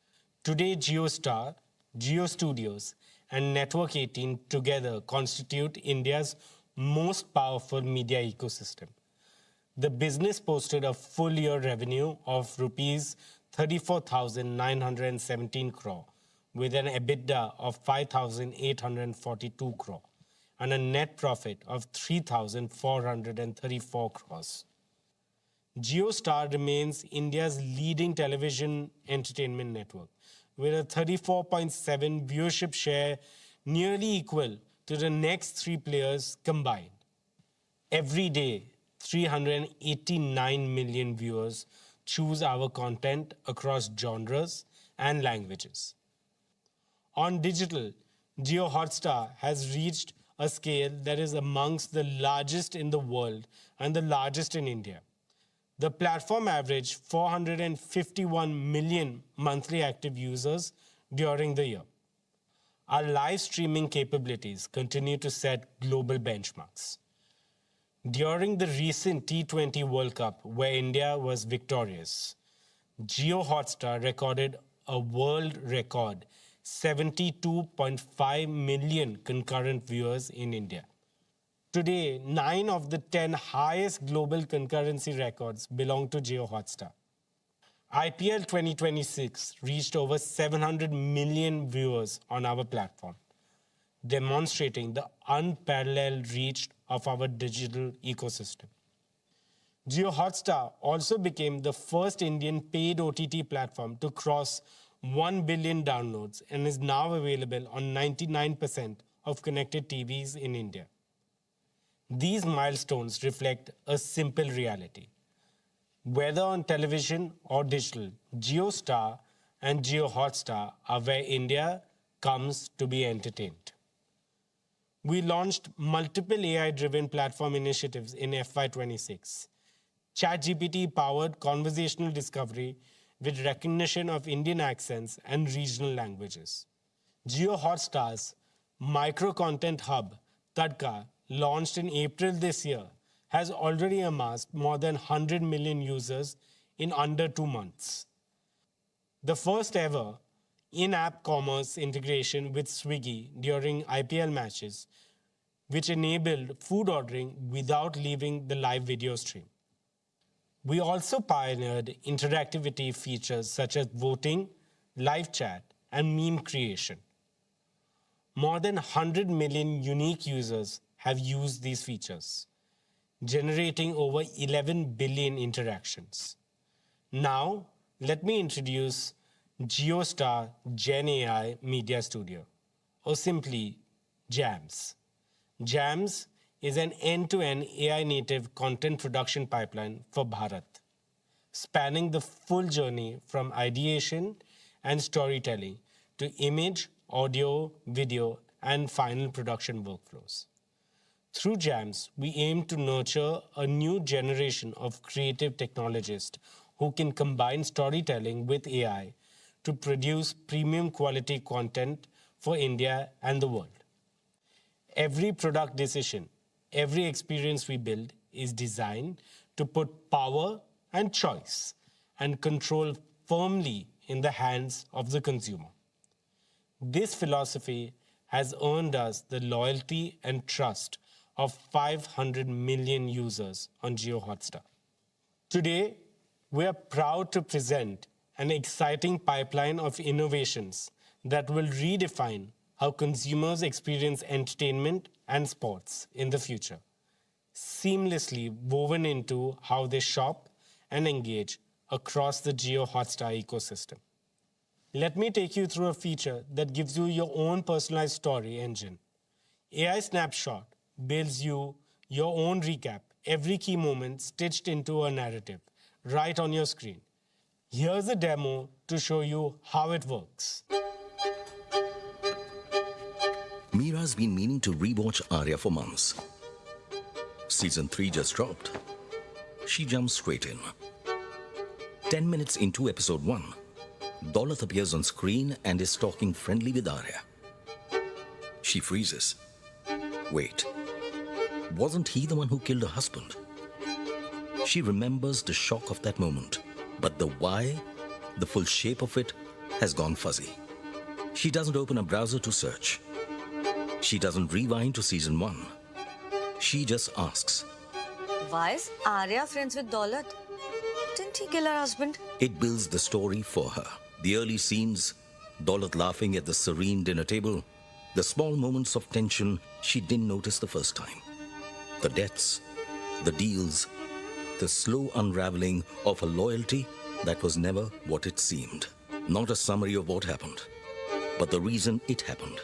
Today, JioStar, Jio Studios, and Network 18 together constitute India's most powerful media ecosystem. The business posted a full year revenue of rupees 34,917 crore with an EBITDA of 5,842 crore and a net profit of 3,434 crores. JioStar remains India's leading television entertainment network with a 34.7 viewership share, nearly equal to the next three players combined. Every day, 389 million viewers choose our content across genres and languages. On digital, Jio Hotstar has reached a scale that is amongst the largest in the world and the largest in India. The platform averaged 451 million monthly active users during the year. Our live streaming capabilities continue to set global benchmarks. During the recent T20 World Cup, where India was victorious, Jio Hotstar recorded a world record 72.5 million concurrent viewers in India. Today, 9 of the 10 highest global concurrency records belong to Jio Hotstar. IPL 2026 reached over 700 million viewers on our platform, demonstrating the unparalleled reach of our digital ecosystem. Jio Hotstar also became the first Indian paid OTT platform to cross 1 billion downloads and is now available on 99% of connected TVs in India. These milestones reflect a simple reality. Whether on television or digital, JioStar and Jio Hotstar are where India comes to be entertained. We launched multiple AI-driven platform initiatives in FY26. ChatGPT-powered conversational discovery with recognition of Indian accents and regional languages. Jio Hotstar's micro-content hub, Tadka, launched in April this year, has already amassed more than 100 million users in under 2 months. The first ever in-app commerce integration with Swiggy during IPL matches, which enabled food ordering without leaving the live video stream. We also pioneered interactivity features such as voting, live chat, and meme creation. More than 100 million unique users have used these features, generating over 11 billion interactions. Now, let me introduce JioStar Gen AI Media Studio, or simply JAMS. JAMS is an end-to-end AI-native content production pipeline for Bharat, spanning the full journey from ideation and storytelling to image, audio, video, and final production workflows. Through JAMS, we aim to nurture a new generation of creative technologists who can combine storytelling with AI to produce premium quality content for India and the world. Every product decision, every experience we build is designed to put power and choice and control firmly in the hands of the consumer. This philosophy has earned us the loyalty and trust of 500 million users on Jio Hotstar. Today, we are proud to present an exciting pipeline of innovations that will redefine how consumers experience entertainment and sports in the future, seamlessly woven into how they shop and engage across the Jio Hotstar ecosystem. Let me take you through a feature that gives you your own personalized story engine. AI Snapshot builds you your own recap, every key moment stitched into a narrative, right on your screen. Here's a demo to show you how it works. Meera's been meaning to rewatch Arya for months. Season 3 just dropped. She jumps straight in. 10 minutes into episode 1, Daulat appears on screen and is talking friendly with Arya. She freezes. Wait, wasn't he the one who killed her husband? She remembers the shock of that moment, but the why, the full shape of it, has gone fuzzy. She doesn't open a browser to search. She doesn't rewind to season 1. She just asks, why is Arya friends with Daulat? Didn't he kill her husband? It builds the story for her. The early scenes, Daulat laughing at the serene dinner table, the small moments of tension she didn't notice the first time. The deaths, the deals, the slow unraveling of a loyalty that was never what it seemed. Not a summary of what happened, but the reason it happened.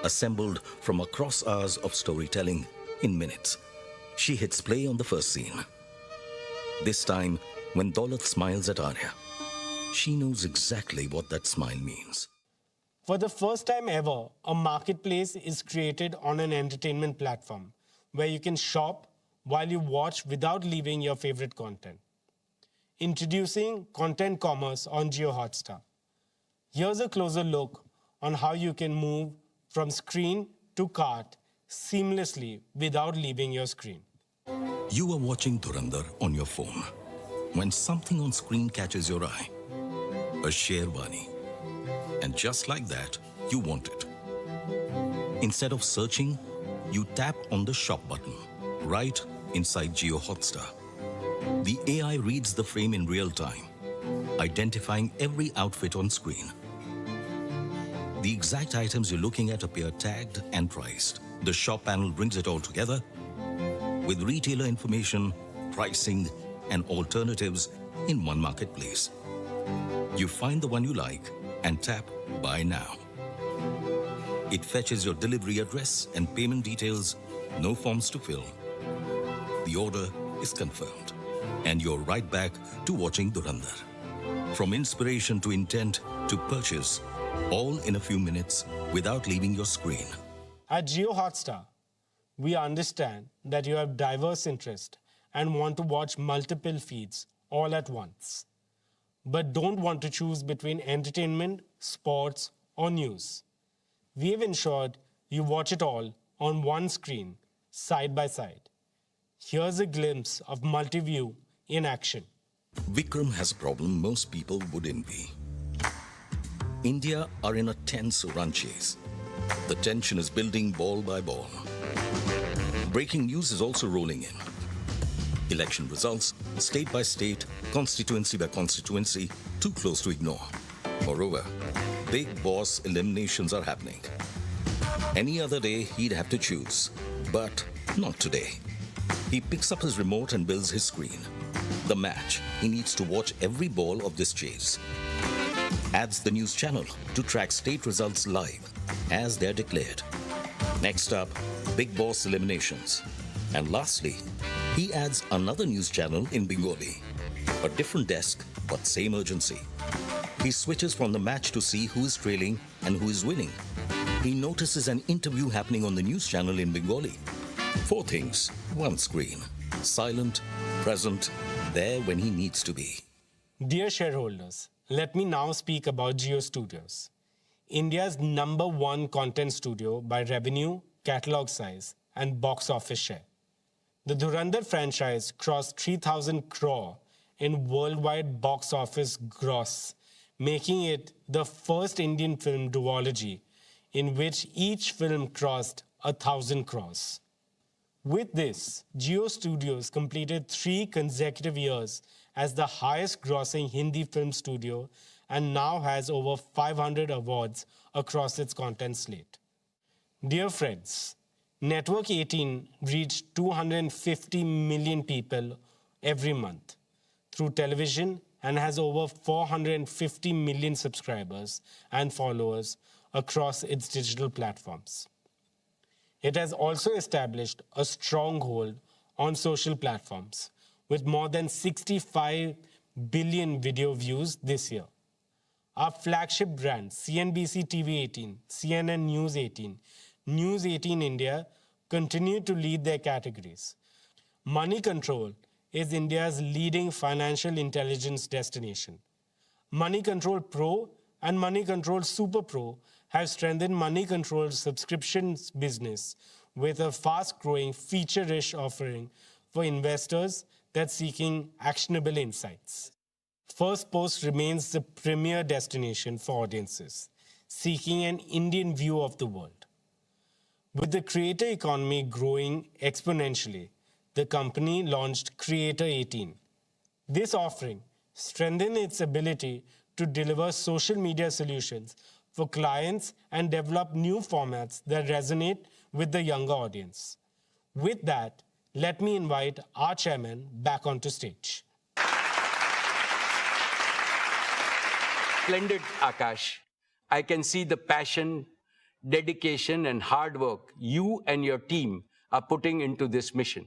Assembled from across hours of storytelling in minutes. She hits play on the first scene. This time, when Daulat smiles at Arya, she knows exactly what that smile means. For the first time ever, a marketplace is created on an entertainment platform where you can shop while you watch without leaving your favorite content. introducing content commerce on Jio Hotstar. Here's a closer look on how you can move from screen to cart seamlessly without leaving your screen. You are watching Dhurandhar on your phone when something on screen catches your eye, a Sherwani. And just like that, you want it. Instead of searching, you tap on the shop button right inside Jio Hotstar. The AI reads the frame in real time, identifying every outfit on screen. The exact items you're looking at appear tagged and priced. The shop panel brings it all together with retailer information, pricing, and alternatives in one marketplace. You find the one you like and tap Buy Now. It fetches your delivery address and payment details, no forms to fill. The order is confirmed, and you're right back to watching Dhurandhar. From inspiration to intent to purchase, all in a few minutes without leaving your screen. At Jio Hotstar, we understand that you have diverse interests and want to watch multiple feeds all at once, but don't want to choose between entertainment, sports, or news. We have ensured you watch it all on one screen, side by side. Here's a glimpse of multi-view in action. Vikram has a problem most people would envy. India are in a tense run chase. The tension is building ball by ball. Breaking news is also rolling in. Election results, state by state, constituency by constituency, too close to ignore. Moreover, big boss eliminations are happening. Any other day, he'd have to choose, but not today. He picks up his remote and builds his screen. The match, he needs to watch every ball of this chase. Adds the news channel to track state results live as they're declared. Next up, big boss eliminations. And lastly, he adds another news channel in Bengali. A different desk, but same urgency. He switches from the match to see who is trailing and who is winning. He notices an interview happening on the news channel in Bengali. 4 things, 1 screen. Silent, present, there when he needs to be. Dear shareholders, let me now speak about Jio Studios, India's #1 content studio by revenue, catalog size, and box office share. The Dhurandhar franchise crossed 3,000 crore in worldwide box office gross, making it the first Indian film duology in which each film crossed 1,000 crores. With this, Jio Studios completed 3 consecutive years as the highest grossing Hindi film studio and now has over 500 awards across its content slate. Dear friends, Network 18 reached 250 million people every month through television and has over 450 million subscribers and followers across its digital platforms. It has also established a stronghold on social platforms with more than 65 billion video views this year. Our flagship brands, CNBC TV 18, CNN News 18, News 18 India, continue to lead their categories. Money Control is India's leading financial intelligence destination. Money Control Pro and Money Control Super Pro have strengthened Money Control's subscriptions business with a fast-growing, feature-rich offering for investors that's seeking actionable insights. First Post remains the premier destination for audiences seeking an Indian view of the world. With the creator economy growing exponentially, the company launched Creator 18. This offering strengthened its ability to deliver social media solutions for clients and develop new formats that resonate with the younger audience. With that, let me invite our chairman back onto stage. Splendid, Akash. I can see the passion, dedication, and hard work you and your team are putting into this mission.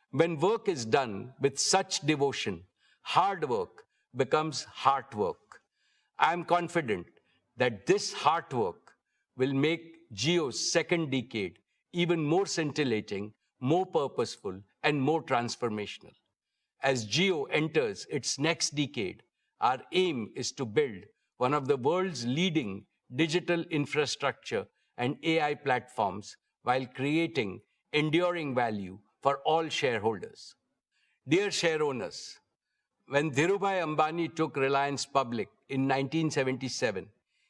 When work is done with such devotion, hard work becomes heart work. I'm confident that this hard work will make Jio's second decade even more scintillating, more purposeful, and more transformational. As Jio enters its next decade, our aim is to build one of the world's leading digital infrastructure and AI platforms while creating enduring value for all shareholders. Dear shareowners, when Dhirubhai Ambani took Reliance public in 1977,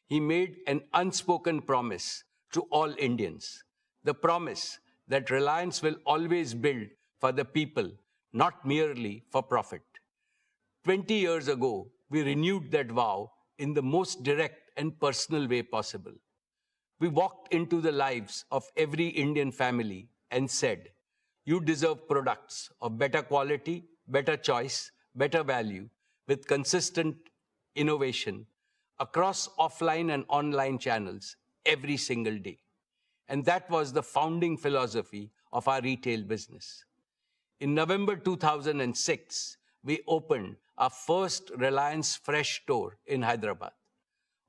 he made an unspoken promise to all Indians. The promise that Reliance will always build for the people, not merely for profit. 20 years ago, we renewed that vow in the most direct and personal way possible. We walked into the lives of every Indian family and said, you deserve products of better quality, better choice, better value, with consistent innovation across offline and online channels every single day. And that was the founding philosophy of our retail business. In November 2006, we opened our first Reliance Fresh store in Hyderabad.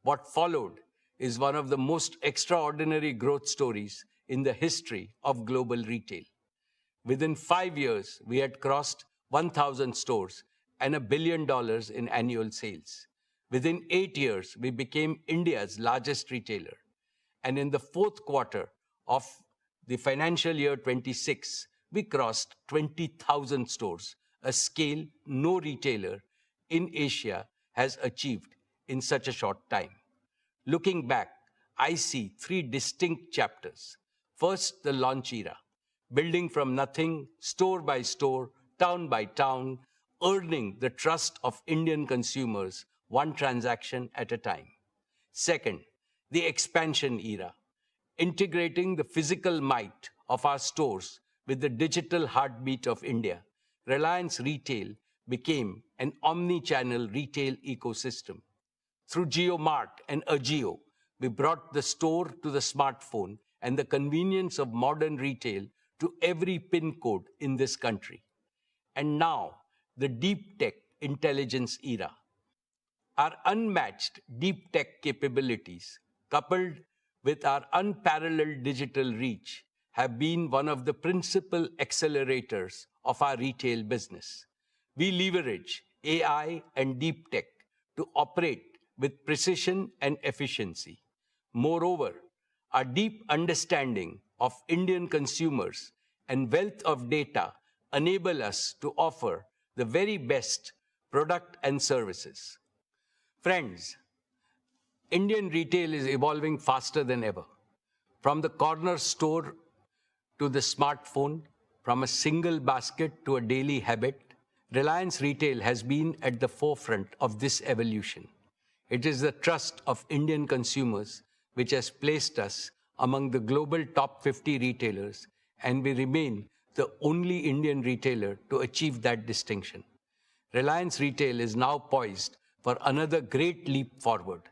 What followed is one of the most extraordinary growth stories in the history of global retail. Within 5 years, we had crossed 1,000 stores and $1 billion in annual sales. Within 8 years, we became India's largest retailer. And in the fourth quarter of the financial year 26, we crossed 20,000 stores, a scale no retailer in Asia has achieved in such a short time. Looking back, I see 3 distinct chapters. First, the launch era, building from nothing, store by store, town by town, earning the trust of Indian consumers, one transaction at a time. Second, the expansion era, integrating the physical might of our stores with the digital heartbeat of India. Reliance Retail became an omni-channel retail ecosystem. Through JioMart and AGM, we brought the store to the smartphone and the convenience of modern retail to every pin code in this country. And now, the deep tech intelligence era. Our unmatched deep tech capabilities, coupled with our unparalleled digital reach, have been one of the principal accelerators of our retail business. We leverage AI and deep tech to operate with precision and efficiency. Moreover, our deep understanding of Indian consumers and wealth of data enable us to offer the very best product and services. Friends, Indian retail is evolving faster than ever. From the corner store to the smartphone, from a single basket to a daily habit, Reliance Retail has been at the forefront of this evolution. It is the trust of Indian consumers which has placed us among the global top 50 retailers, and we remain the only Indian retailer to achieve that distinction. Reliance Retail is now poised for another great leap forward.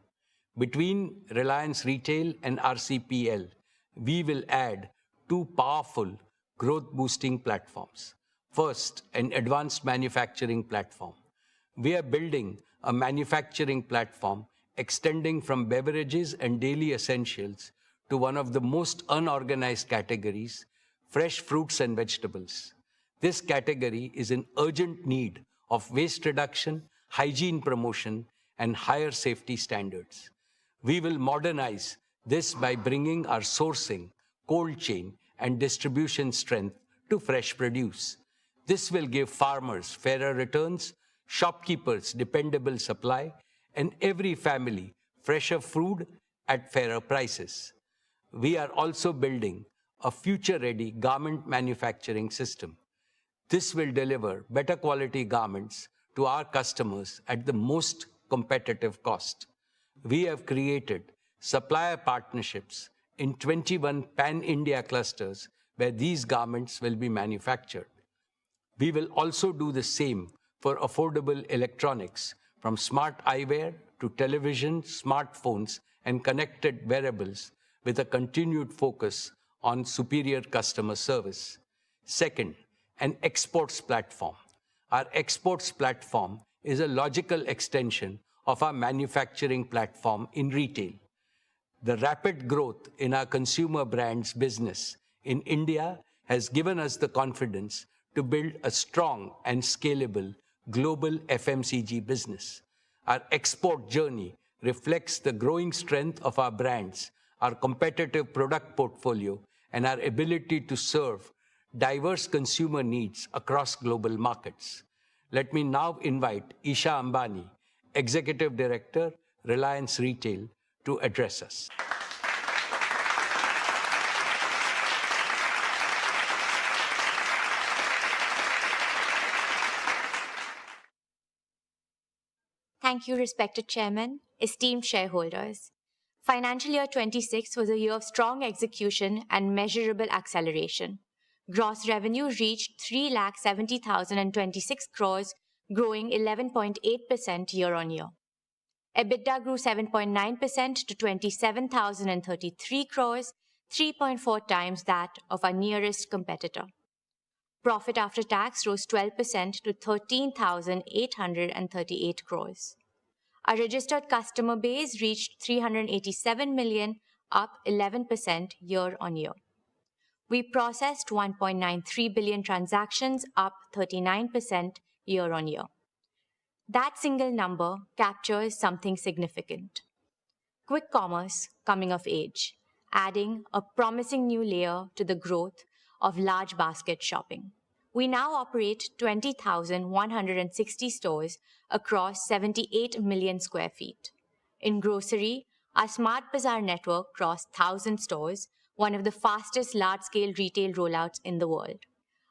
Between Reliance Retail and RCPL, we will add 2 powerful growth-boosting platforms. First, an advanced manufacturing platform. We are building a manufacturing platform extending from beverages and daily essentials to one of the most unorganized categories, fresh fruits and vegetables. This category is in urgent need of waste reduction, hygiene promotion, and higher safety standards. We will modernize this by bringing our sourcing, cold chain, and distribution strength to fresh produce. This will give farmers fairer returns, shopkeepers dependable supply, and every family fresher food at fairer prices. We are also building a future-ready garment manufacturing system. This will deliver better quality garments to our customers at the most competitive cost. We have created supplier partnerships in 21 pan-India clusters where these garments will be manufactured. We will also do the same for affordable electronics, from smart eyewear to television, smartphones, and connected wearables, with a continued focus on superior customer service. Second, an exports platform. Our exports platform is a logical extension of our manufacturing platform in retail. The rapid growth in our consumer brands business in India has given us the confidence to build a strong and scalable global FMCG business. Our export journey reflects the growing strength of our brands, our competitive product portfolio, and our ability to serve diverse consumer needs across global markets. Let me now invite Isha Ambani, Executive Director, Reliance Retail, to address us. Thank you, respected Chairman, esteemed shareholders. Financial year 26 was a year of strong execution and measurable acceleration. Gross revenue reached 3,70,026 crores, growing 11.8% year-on-year. EBITDA grew 7.9% to 27,033 crores, 3.4 times that of our nearest competitor. Profit after tax rose 12% to 13,838 crores. Our registered customer base reached 387 million, up 11% year-on-year. We processed 1.93 billion transactions, up 39% year-on-year. That single number captures something significant. Quick commerce coming of age, adding a promising new layer to the growth of large basket shopping. We now operate 20,160 stores across 78 million square feet. In grocery, our Smart Bazaar network crossed 1,000 stores, one of the fastest large-scale retail rollouts in the world.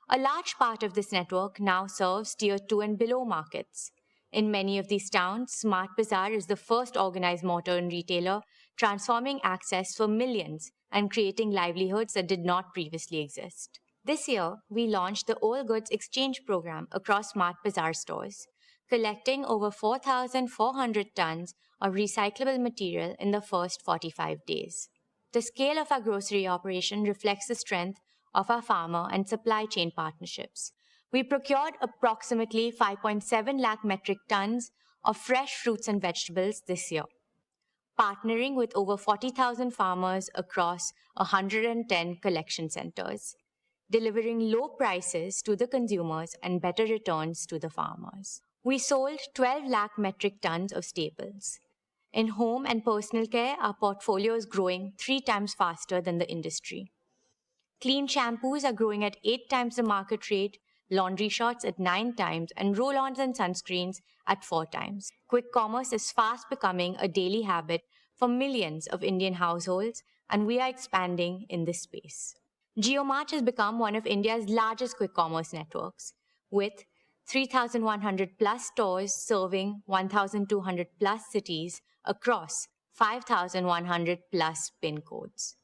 A large part of this network now serves Tier 2 and below markets. In many of these towns, Smart Bazaar is the first organized modern retailer, transforming access for millions and creating livelihoods that did not previously exist. This year, we launched the All Goods Exchange program across Smart Bazaar stores, collecting over 4,400 tons of recyclable material in the first 45 days. The scale of our grocery operation reflects the strength of our farmer and supply chain partnerships. We procured approximately 5.7 lakh metric tons of fresh fruits and vegetables this year, partnering with over 40,000 farmers across 110 collection centers, delivering low prices to the consumers and better returns to the farmers. We sold 12 lakh metric tons of staples. In home and personal care, our portfolio is growing 3 times faster than the industry. Clean shampoos are growing at 8 times the market rate, laundry shots at 9 times, and roll-ons and sunscreens at 4 times. Quick commerce is fast becoming a daily habit for millions of Indian households, and we are expanding in this space. Jio Mart has become one of India's largest quick commerce networks, with 3,100 plus stores serving 1,200 plus cities across 5,100 plus PIN codes.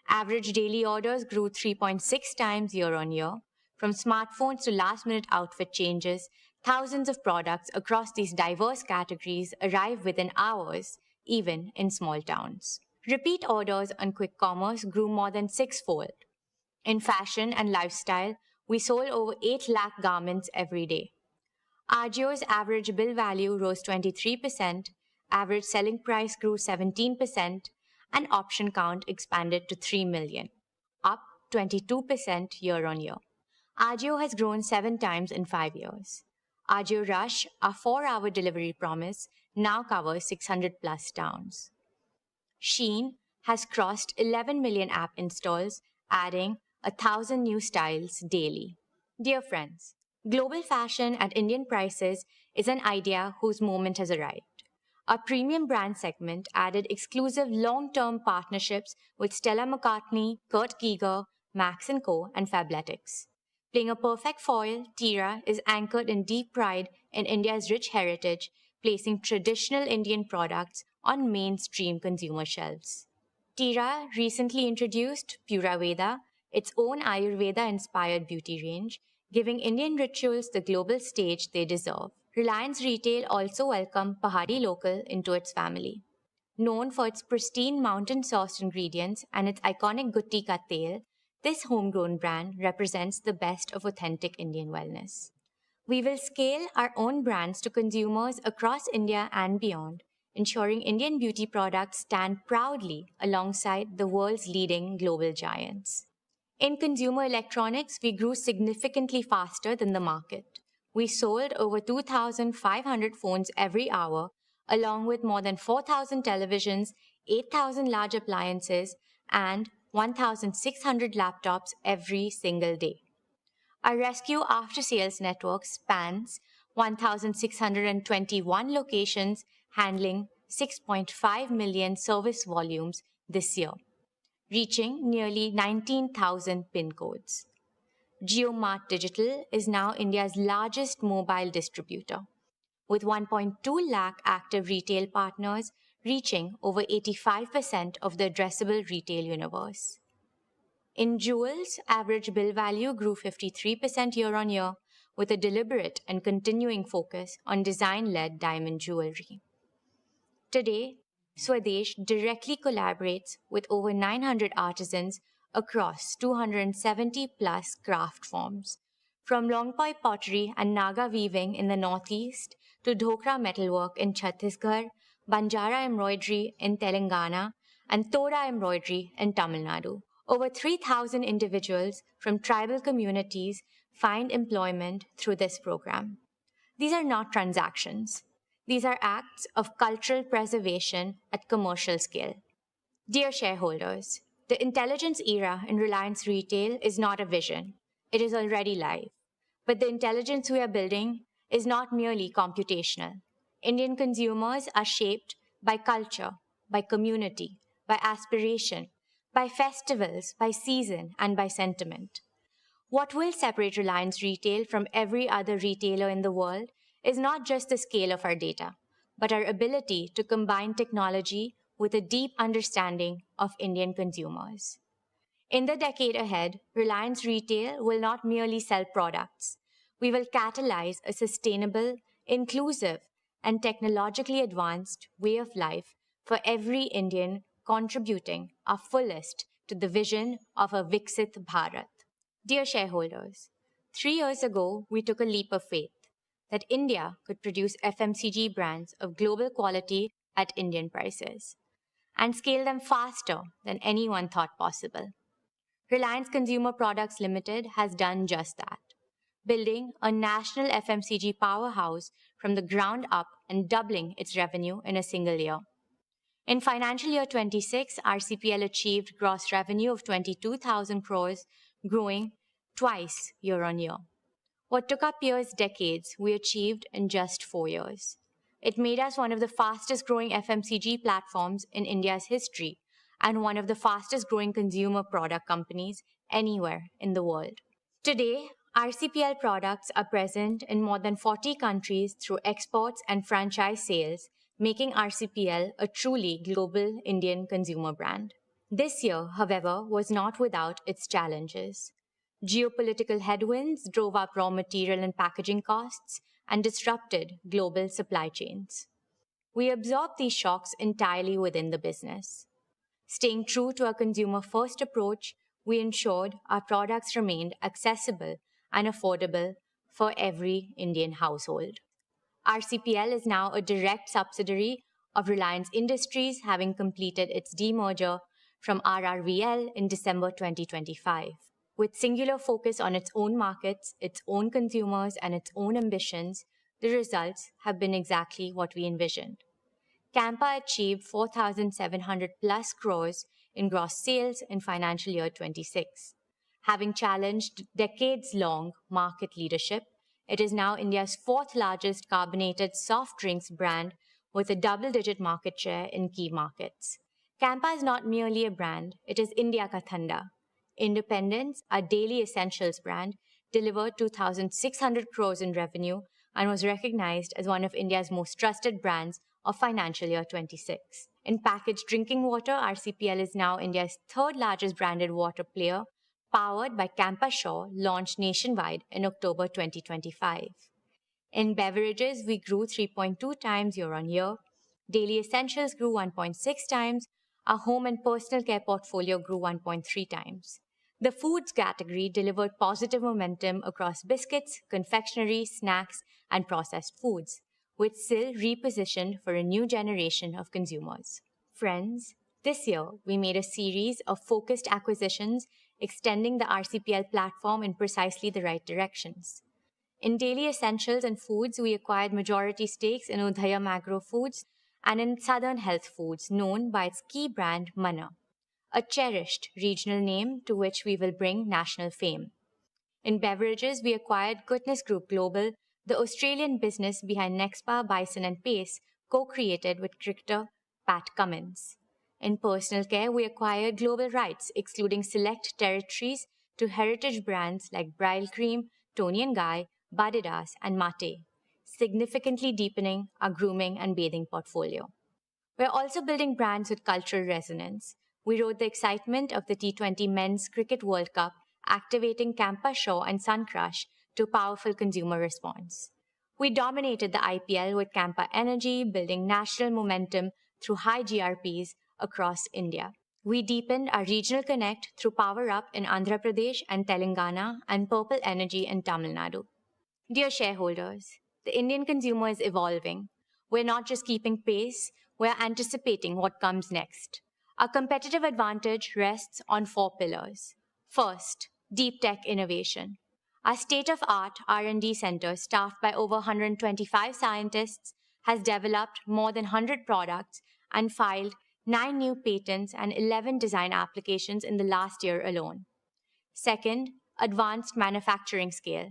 Average daily orders grew 3.6 times year-on-year. From smartphones to last-minute outfit changes, thousands of products across these diverse categories arrive within hours, even in small towns. Repeat orders on quick commerce grew more than 6-fold. In fashion and lifestyle, we sold over 8 lakh garments every day. Ajio's average bill value rose 23%, average selling price grew 17%, and option count expanded to 3 million, up 22% year-on-year. Ajio has grown 7 times in 5 years. Ajio Rush, our 4-hour delivery promise, now covers 600 plus towns. Shein has crossed 11 million app installs, adding 1,000 new styles daily. Dear friends, global fashion at Indian prices is an idea whose moment has arrived. Our premium brand segment added exclusive long-term partnerships with Stella McCartney, Kurt Geiger, Max & Co. and Fabletics. Playing a perfect foil, Tira is anchored in deep pride in India's rich heritage, placing traditional Indian products on mainstream consumer shelves. Tira recently introduced Pura Veda, its own Ayurveda-inspired beauty range, giving Indian rituals the global stage they deserve. Reliance Retail also welcomed Pahadi Local into its family. Known for its pristine mountain-sourced ingredients and its iconic Gutti Ka Tel, this homegrown brand represents the best of authentic Indian wellness. We will scale our own brands to consumers across India and beyond, ensuring Indian beauty products stand proudly alongside the world's leading global giants. In consumer electronics, we grew significantly faster than the market. We sold over 2,500 phones every hour, along with more than 4,000 televisions, 8,000 large appliances, and 1,600 laptops every single day. Our rescue after-sales network spans 1,621 locations, handling 6.5 million service volumes this year, reaching nearly 19,000 PIN codes. Jio Mart Digital is now India's largest mobile distributor, with 1.2 lakh active retail partners reaching over 85% of the addressable retail universe. In jewels, average bill value grew 53% year-on-year, with a deliberate and continuing focus on design-led diamond jewelry. Today, Swadesh directly collaborates with over 900 artisans across 270-plus craft forms, from Longpoi pottery and Naga weaving in the northeast to Dhokra metalwork in Chhattisgarh, Banjara embroidery in Telangana, and Toda embroidery in Tamil Nadu. Over 3,000 individuals from tribal communities find employment through this program. These are not transactions. These are acts of cultural preservation at commercial scale. Dear shareholders, the intelligence era in Reliance Retail is not a vision. It is already live. But the intelligence we are building is not merely computational. Indian consumers are shaped by culture, by community, by aspiration, by festivals, by season, and by sentiment. What will separate Reliance Retail from every other retailer in the world is not just the scale of our data, but our ability to combine technology with a deep understanding of Indian consumers. In the decade ahead, Reliance Retail will not merely sell products. We will catalyze a sustainable, inclusive, and technologically advanced way of life for every Indian, contributing our fullest to the vision of a Viksit Bharat. Dear shareholders, 3 years ago, we took a leap of faith that India could produce FMCG brands of global quality at Indian prices and scale them faster than anyone thought possible. Reliance Consumer Products Limited has done just that, building a national FMCG powerhouse from the ground up and doubling its revenue in a single year. In financial year 26, RCPL achieved gross revenue of 22,000 crores, growing twice year-on-year. What took our peers decades, we achieved in just 4 years. It made us one of the fastest growing FMCG platforms in India's history and one of the fastest growing consumer product companies anywhere in the world. Today, RCPL products are present in more than 40 countries through exports and franchise sales, making RCPL a truly global Indian consumer brand. This year, however, was not without its challenges. Geopolitical headwinds drove up raw material and packaging costs and disrupted global supply chains. We absorbed these shocks entirely within the business. Staying true to our consumer-first approach, we ensured our products remained accessible and affordable for every Indian household. RCPL is now a direct subsidiary of Reliance Industries, having completed its demerger from RRVL in December 2025. With singular focus on its own markets, its own consumers, and its own ambitions, the results have been exactly what we envisioned. Campa achieved 4,700 plus crores in gross sales in financial year 26. Having challenged decades-long market leadership, it is now India's fourth largest carbonated soft drinks brand with a double-digit market share in key markets. Campa is not merely a brand, it is India Ka Thanda. Independence, our daily essentials brand, delivered 2,600 crores in revenue and was recognized as one of India's most trusted brands of financial year 26. In packaged drinking water, RCPL is now India's third largest branded water player, powered by Campa Shaw, launched nationwide in October 2025. In beverages, we grew 3.2 times year-on-year. Daily essentials grew 1.6 times. Our home and personal care portfolio grew 1.3 times. The foods category delivered positive momentum across biscuits, confectionery, snacks, and processed foods, with SIL repositioned for a new generation of consumers. Friends, this year we made a series of focused acquisitions extending the RCPL platform in precisely the right directions. In daily essentials and foods, we acquired majority stakes in Udhayam Agro Foods and in Southern Health Foods, known by its key brand Manna, a cherished regional name to which we will bring national fame. In beverages, we acquired Goodness Group Global, the Australian business behind Nexpa, Bison and Pace, co-created with cricketer Pat Cummins. In personal care, we acquired global rights, excluding select territories, to heritage brands like Bryle Cream, Toni & Guy, Badidas and Mate, significantly deepening our grooming and bathing portfolio. We're also building brands with cultural resonance. We rode the excitement of the T20 Men's Cricket World Cup, activating Campa Shaw and Sun Crush to powerful consumer response. We dominated the IPL with Campa Energy, building national momentum through high GRPs across India. We deepened our regional connect through Power Up in Andhra Pradesh and Telangana and Purple Energy in Tamil Nadu. Dear shareholders, the Indian consumer is evolving. We're not just keeping pace, we're anticipating what comes next. Our competitive advantage rests on 4 pillars. First, deep tech innovation. Our state-of-art R&D center, staffed by over 125 scientists, has developed more than 100 products and filed 9 new patents and 11 design applications in the last year alone. Second, advanced manufacturing scale.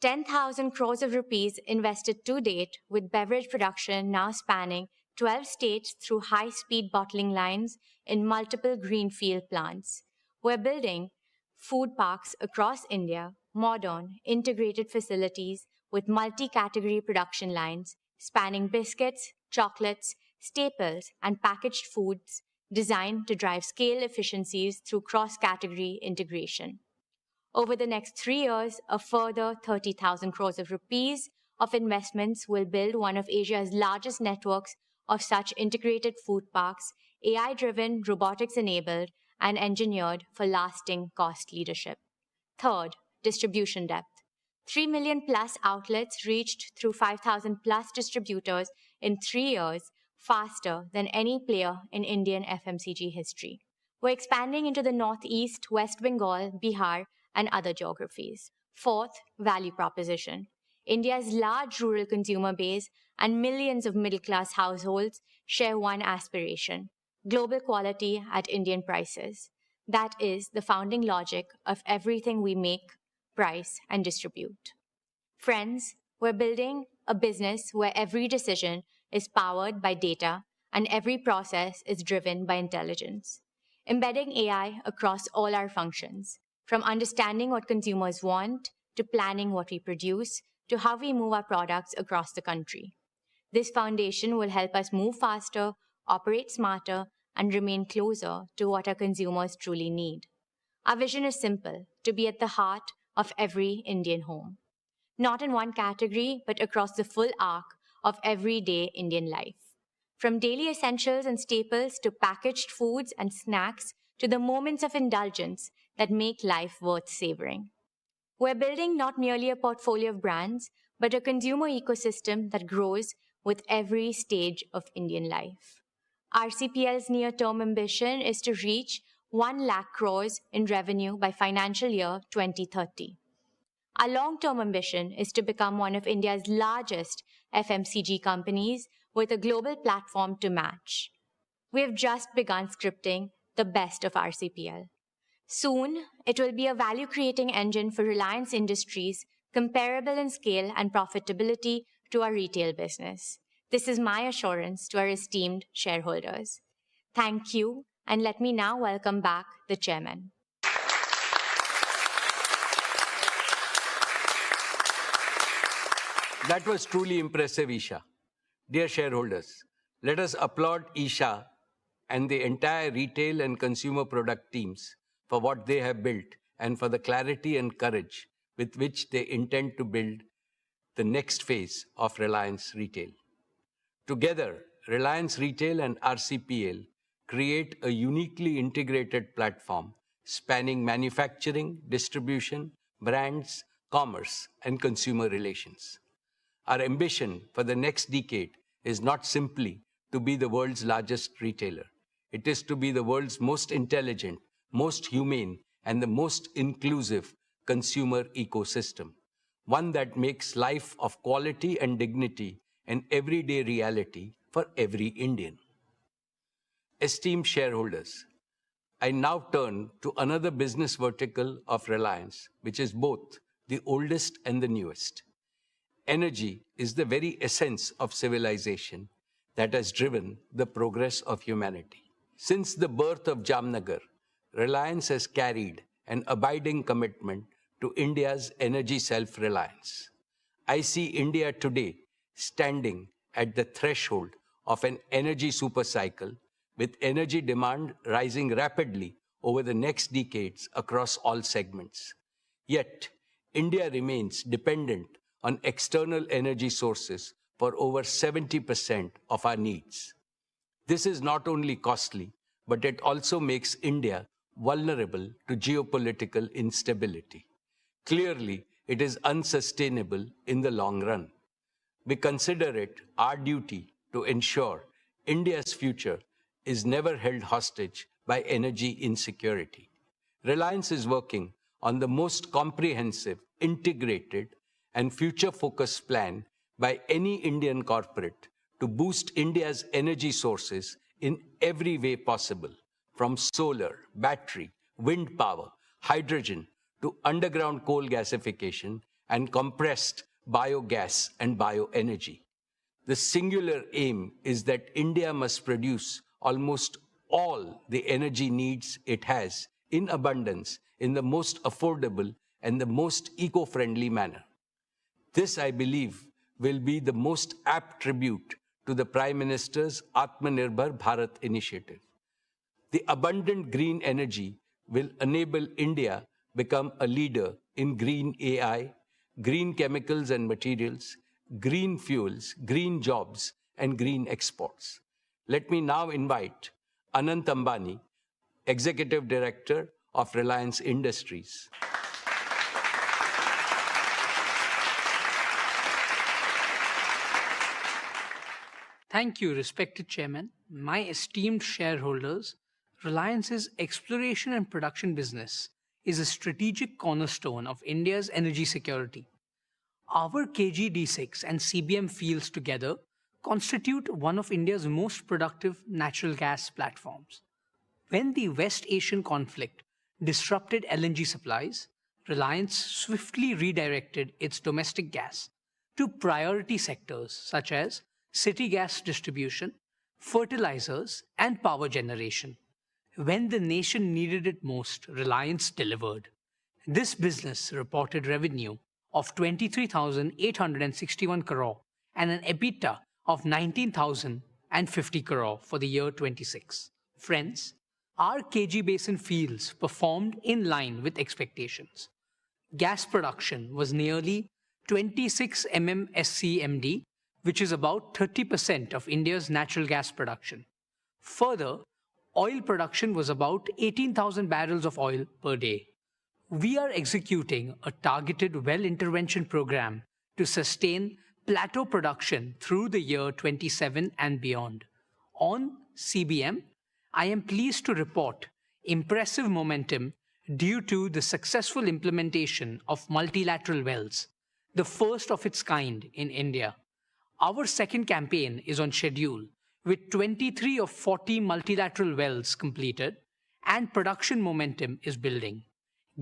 10,000 crores of rupees invested to date, with beverage production now spanning 12 states through high-speed bottling lines in multiple greenfield plants. We're building food parks across India, modern, integrated facilities with multi-category production lines spanning biscuits, chocolates, staples, and packaged foods designed to drive scale efficiencies through cross-category integration. Over the next 3 years, a further 30,000 crores of rupees of investments will build one of Asia's largest networks of such integrated food parks, AI-driven, robotics-enabled, and engineered for lasting cost leadership. Third, distribution depth. 3 million plus outlets reached through 5,000 plus distributors in 3 years, faster than any player in Indian FMCG history. We're expanding into the Northeast, West Bengal, Bihar, and other geographies. Fourth, value proposition. India's large rural consumer base and millions of middle-class households share one aspiration: global quality at Indian prices. That is the founding logic of everything we make, price, and distribute. Friends, we're building a business where every decision is powered by data and every process is driven by intelligence. Embedding AI across all our functions, from understanding what consumers want, to planning what we produce, to how we move our products across the country. This foundation will help us move faster, operate smarter, and remain closer to what our consumers truly need. Our vision is simple: to be at the heart of every Indian home. Not in one category, but across the full arc of everyday Indian life. From daily essentials and staples to packaged foods and snacks to the moments of indulgence that make life worth savoring. We're building not merely a portfolio of brands, but a consumer ecosystem that grows with every stage of Indian life. RCPL's near-term ambition is to reach 1 lakh crores in revenue by financial year 2030. Our long-term ambition is to become one of India's largest FMCG companies with a global platform to match. We have just begun scripting the best of RCPL. Soon, it will be a value-creating engine for Reliance Industries, comparable in scale and profitability to our retail business. This is my assurance to our esteemed shareholders. Thank you, and let me now welcome back the chairman. That was truly impressive, Isha. Dear shareholders, let us applaud Isha and the entire retail and consumer product teams for what they have built and for the clarity and courage with which they intend to build the next phase of Reliance Retail. Together, Reliance Retail and RCPL create a uniquely integrated platform spanning manufacturing, distribution, brands, commerce, and consumer relations. Our ambition for the next decade is not simply to be the world's largest retailer. It is to be the world's most intelligent, most humane, and the most inclusive consumer ecosystem, one that makes life of quality and dignity an everyday reality for every Indian. Esteemed shareholders, I now turn to another business vertical of Reliance, which is both the oldest and the newest. Energy is the very essence of civilization that has driven the progress of humanity. Since the birth of Jamnagar, Reliance has carried an abiding commitment to India's energy self-reliance. I see India today standing at the threshold of an energy supercycle, with energy demand rising rapidly over the next decades across all segments. Yet, India remains dependent on external energy sources for over 70% of our needs. This is not only costly, but it also makes India vulnerable to geopolitical instability. Clearly, it is unsustainable in the long run. We consider it our duty to ensure India's future is never held hostage by energy insecurity. Reliance is working on the most comprehensive, integrated, and future-focused plan by any Indian corporate to boost India's energy sources in every way possible, from solar, battery, wind power, hydrogen, to underground coal gasification and compressed biogas and bioenergy. The singular aim is that India must produce almost all the energy needs it has in abundance in the most affordable and the most eco-friendly manner. This, I believe, will be the most apt tribute to the Prime Minister's Atmanirbhar Bharat initiative. The abundant green energy will enable India become a leader in green AI, green chemicals and materials, green fuels, green jobs, and green exports. Let me now invite Anant Ambani, Executive Director of Reliance Industries. Thank you, respected Chairman. My esteemed shareholders, Reliance's exploration and production business is a strategic cornerstone of India's energy security. Our KG-D6 and CBM fields together constitute one of India's most productive natural gas platforms. When the West Asian conflict disrupted LNG supplies, Reliance swiftly redirected its domestic gas to priority sectors such as city gas distribution, fertilizers, and power generation. When the nation needed it most, Reliance delivered. This business reported revenue of 23,861 crore and an EBITDA of 19,050 crore for the year 26. Friends, our KG Basin fields performed in line with expectations. Gas production was nearly 26 MMSCMD, which is about 30% of India's natural gas production. Further, oil production was about 18,000 barrels of oil per day. We are executing a targeted well intervention program to sustain plateau production through the year 27 and beyond. On CBM, I am pleased to report impressive momentum due to the successful implementation of multilateral wells, the first of its kind in India. Our second campaign is on schedule, with 23 of 40 multilateral wells completed, and production momentum is building.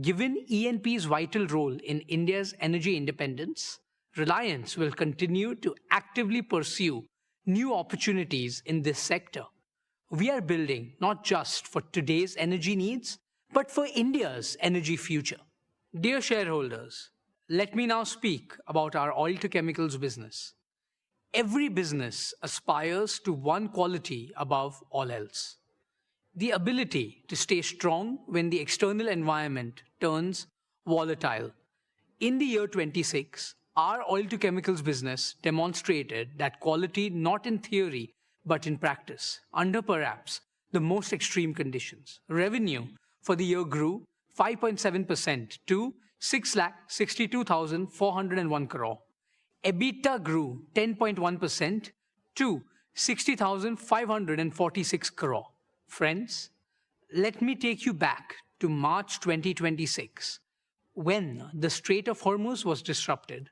Given E&P's vital role in India's energy independence, Reliance will continue to actively pursue new opportunities in this sector. We are building not just for today's energy needs, but for India's energy future. Dear shareholders, let me now speak about our oil-to-chemicals business. Every business aspires to one quality above all else: the ability to stay strong when the external environment turns volatile. In the year 26, our oil-to-chemicals business demonstrated that quality not in theory but in practice, under perhaps the most extreme conditions. Revenue for the year grew 5.7% to 6,62,401 crore. EBITDA grew 10.1% to 60,546 crore. Friends, let me take you back to March 2026, when the Strait of Hormuz was disrupted,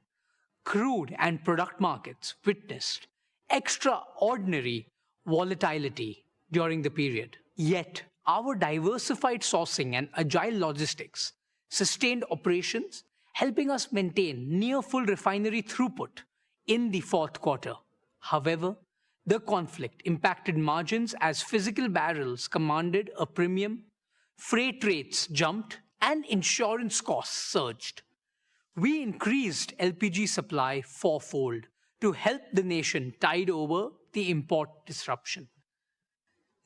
crude and product markets witnessed extraordinary volatility during the period. Yet, our diversified sourcing and agile logistics sustained operations, helping us maintain near full refinery throughput in the fourth quarter. However, the conflict impacted margins as physical barrels commanded a premium, freight rates jumped, and insurance costs surged. We increased LPG supply fourfold to help the nation tide over the import disruption.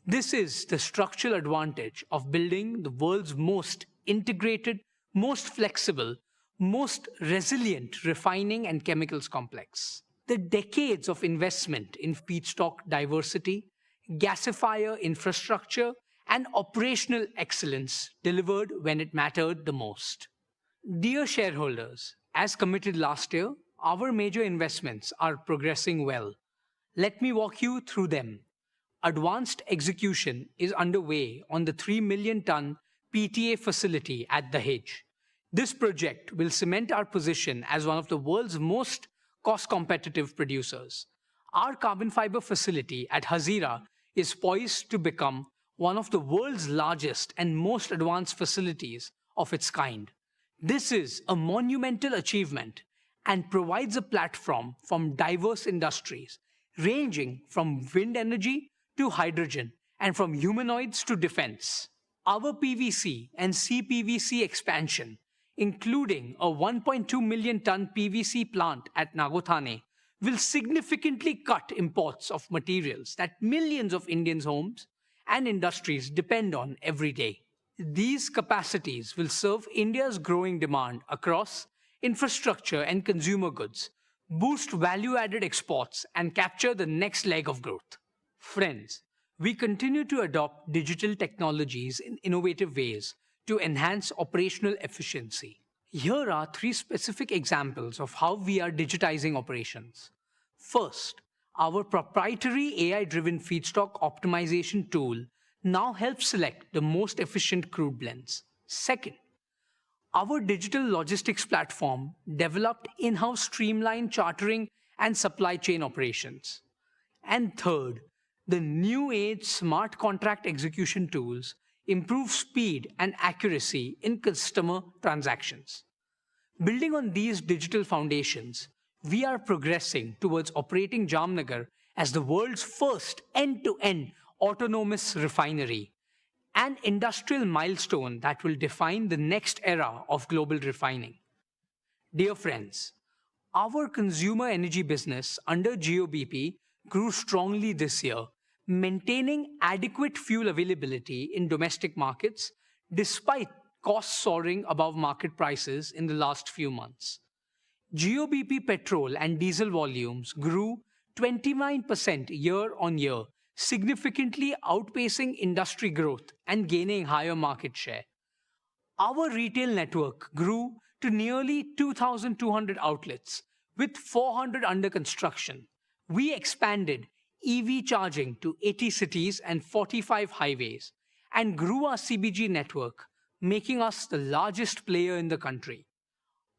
This is the structural advantage of building the world's most integrated, most flexible, most resilient refining and chemicals complex. The decades of investment in feedstock diversity, gasifier infrastructure, and operational excellence delivered when it mattered the most. Dear shareholders, as committed last year, our major investments are progressing well. Let me walk you through them. Advanced execution is underway on the 3 million ton PTA facility at Dahej. This project will cement our position as one of the world's most cost-competitive producers. Our carbon fiber facility at Hazira is poised to become one of the world's largest and most advanced facilities of its kind. This is a monumental achievement and provides a platform from diverse industries, ranging from wind energy to hydrogen and from humanoids to defense. Our PVC and CPVC expansion, including a 1.2 million ton PVC plant at Nagothane, will significantly cut imports of materials that millions of Indians' homes and industries depend on every day. These capacities will serve India's growing demand across infrastructure and consumer goods, boost value-added exports, and capture the next leg of growth. Friends, we continue to adopt digital technologies in innovative ways to enhance operational efficiency. Here are 3 specific examples of how we are digitizing operations. First, our proprietary AI-driven feedstock optimization tool now helps select the most efficient crude blends. Second, our digital logistics platform developed in-house streamlined chartering and supply chain operations. And third, the new age smart contract execution tools improve speed and accuracy in customer transactions. Building on these digital foundations, we are progressing towards operating Jamnagar as the world's first end-to-end autonomous refinery, an industrial milestone that will define the next era of global refining. Dear friends, our consumer energy business under Jio BP grew strongly this year, maintaining adequate fuel availability in domestic markets despite costs soaring above market prices in the last few months. Jio BP petrol and diesel volumes grew 29% year-on-year, significantly outpacing industry growth and gaining higher market share. Our retail network grew to nearly 2,200 outlets, with 400 under construction. We expanded EV charging to 80 cities and 45 highways, and grew our CBG network, making us the largest player in the country.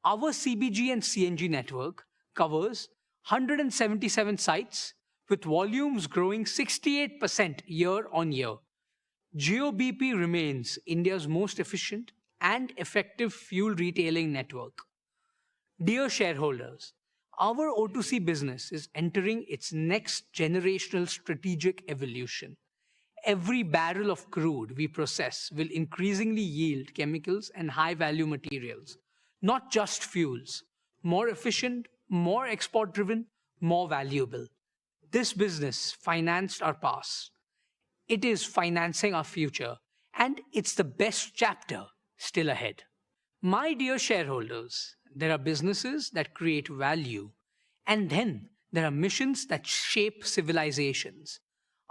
Our CBG and CNG network covers 177 sites, with volumes growing 68% year-on-year. Jio BP remains India's most efficient and effective fuel retailing network. Dear shareholders, our O2C business is entering its next generational strategic evolution. Every barrel of crude we process will increasingly yield chemicals and high-value materials, not just fuels. More efficient, more export-driven, more valuable. This business financed our past. It is financing our future, and it's the best chapter still ahead. My dear shareholders, there are businesses that create value, and then there are missions that shape civilizations.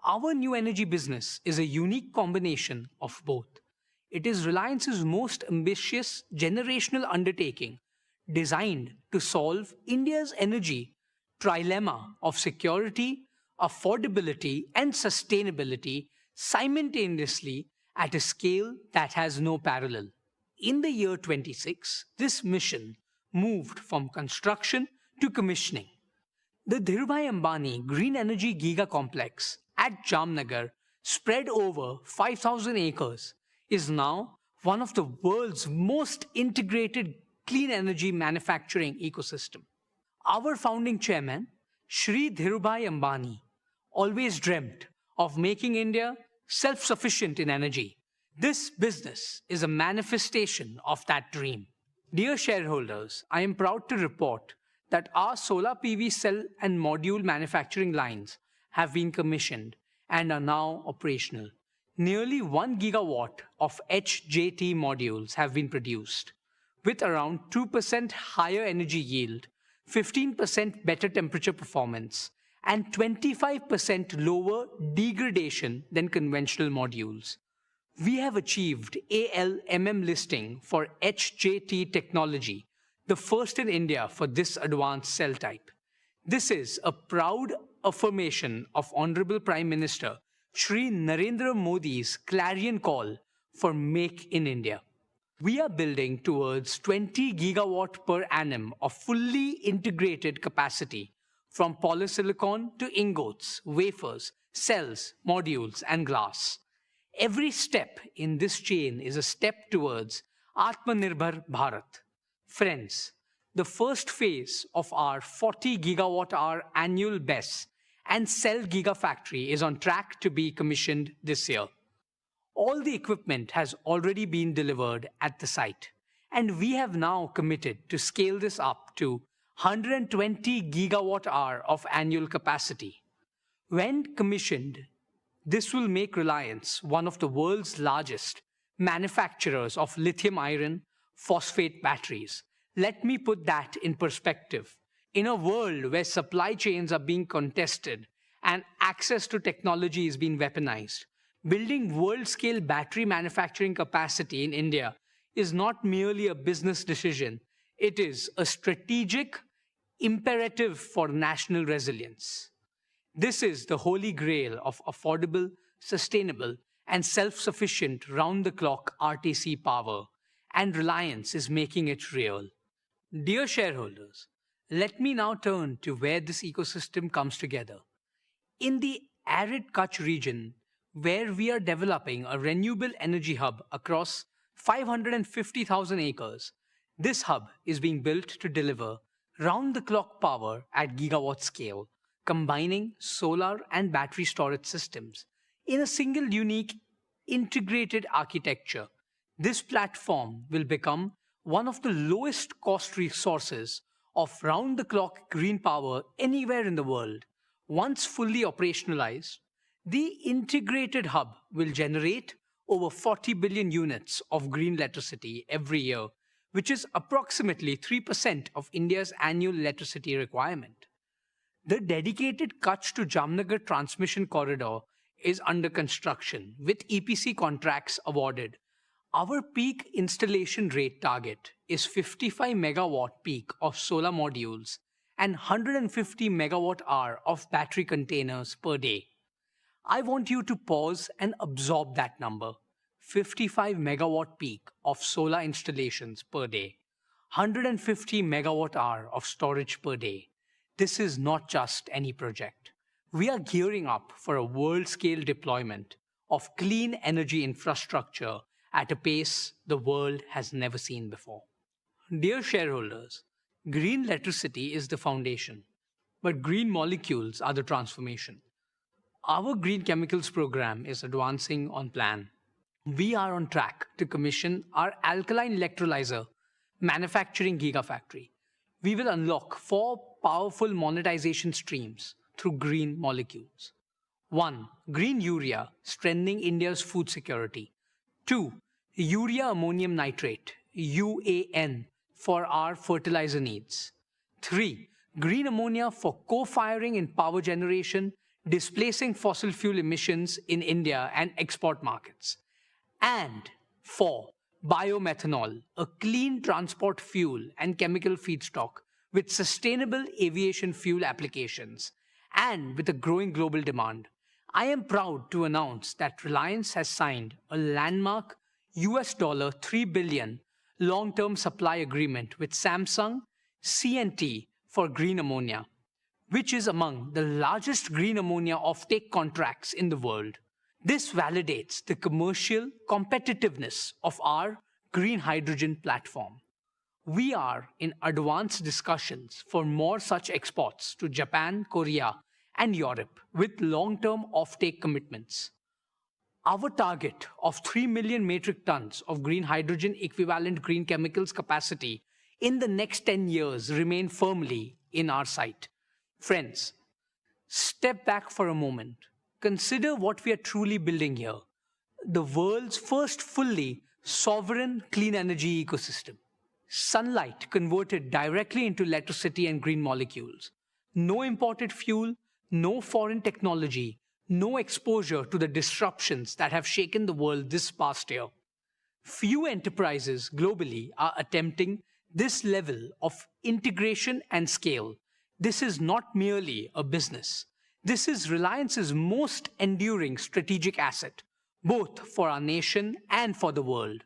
Our new energy business is a unique combination of both. It is Reliance's most ambitious generational undertaking, designed to solve India's energy trilemma of security, affordability, and sustainability simultaneously at a scale that has no parallel. In the year 26, this mission moved from construction to commissioning. The Dhirubhai Ambani Green Energy Giga Complex at Jamnagar, spread over 5,000 acres, is now one of the world's most integrated clean energy manufacturing ecosystem. Our founding chairman, Shri Dhirubhai Ambani, always dreamt of making India self-sufficient in energy. This business is a manifestation of that dream. Dear shareholders, I am proud to report that our solar PV cell and module manufacturing lines have been commissioned and are now operational. Nearly 1 gigawatt of HJT modules have been produced, with around 2% higher energy yield, 15% better temperature performance, and 25% lower degradation than conventional modules. We have achieved ALMM listing for HJT technology, the first in India for this advanced cell type. This is a proud affirmation of Honorable Prime Minister Shri Narendra Modi's clarion call for Make in India. We are building towards 20 gigawatt per annum of fully integrated capacity from polysilicon to ingots, wafers, cells, modules, and glass. Every step in this chain is a step towards Atmanirbhar Bharat. Friends, the first phase of our 40 gigawatt-hour annual BESS and cell gigafactory is on track to be commissioned this year. All the equipment has already been delivered at the site, and we have now committed to scale this up to 120 gigawatt-hour of annual capacity. When commissioned, this will make Reliance one of the world's largest manufacturers of lithium iron phosphate batteries. Let me put that in perspective. In a world where supply chains are being contested and access to technology is being weaponized, building world-scale battery manufacturing capacity in India is not merely a business decision. It is a strategic imperative for national resilience. This is the holy grail of affordable, sustainable, and self-sufficient round-the-clock RTC power, and Reliance is making it real. Dear shareholders, let me now turn to where this ecosystem comes together. In the arid Kutch region, where we are developing a renewable energy hub across 550,000 acres, this hub is being built to deliver round-the-clock power at gigawatt scale, combining solar and battery storage systems in a single unique integrated architecture. This platform will become one of the lowest cost resources of round-the-clock green power anywhere in the world. Once fully operationalized, the integrated hub will generate over 40 billion units of green electricity every year, which is approximately 3% of India's annual electricity requirement. The dedicated Kutch to Jamnagar transmission corridor is under construction, with EPC contracts awarded. Our peak installation rate target is 55 megawatt peak of solar modules and 150 megawatt hour of battery containers per day. I want you to pause and absorb that number. 55 megawatt peak of solar installations per day, 150 megawatt hour of storage per day. This is not just any project. We are gearing up for a world-scale deployment of clean energy infrastructure at a pace the world has never seen before. Dear shareholders, green electricity is the foundation, but green molecules are the transformation. Our green chemicals program is advancing on plan. We are on track to commission our alkaline electrolyzer manufacturing gigafactory. We will unlock 4 powerful monetization streams through green molecules. 1. Green urea, strengthening India's food security. 2. Urea ammonium nitrate, UAN, for our fertilizer needs. 3. Green ammonia for co-firing in power generation, displacing fossil fuel emissions in India and export markets. And 4. Biomethanol, a clean transport fuel and chemical feedstock with sustainable aviation fuel applications and with a growing global demand. I am proud to announce that Reliance has signed a landmark $3 billion long-term supply agreement with Samsung C&T for green ammonia, which is among the largest green ammonia offtake contracts in the world. This validates the commercial competitiveness of our green hydrogen platform. We are in advanced discussions for more such exports to Japan, Korea, and Europe with long-term offtake commitments. Our target of 3 million metric tons of green hydrogen equivalent green chemicals capacity in the next 10 years remain firmly in our sight. Friends, step back for a moment. Consider what we are truly building here. The world's first fully sovereign clean energy ecosystem. Sunlight converted directly into electricity and green molecules. No imported fuel, no foreign technology, no exposure to the disruptions that have shaken the world this past year. Few enterprises globally are attempting this level of integration and scale. This is not merely a business. This is Reliance's most enduring strategic asset, both for our nation and for the world.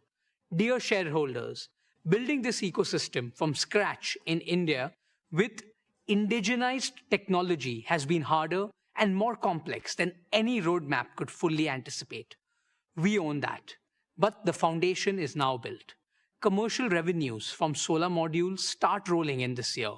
Dear shareholders, building this ecosystem from scratch in India with indigenized technology has been harder and more complex than any roadmap could fully anticipate. We own that, but the foundation is now built. Commercial revenues from solar modules start rolling in this year.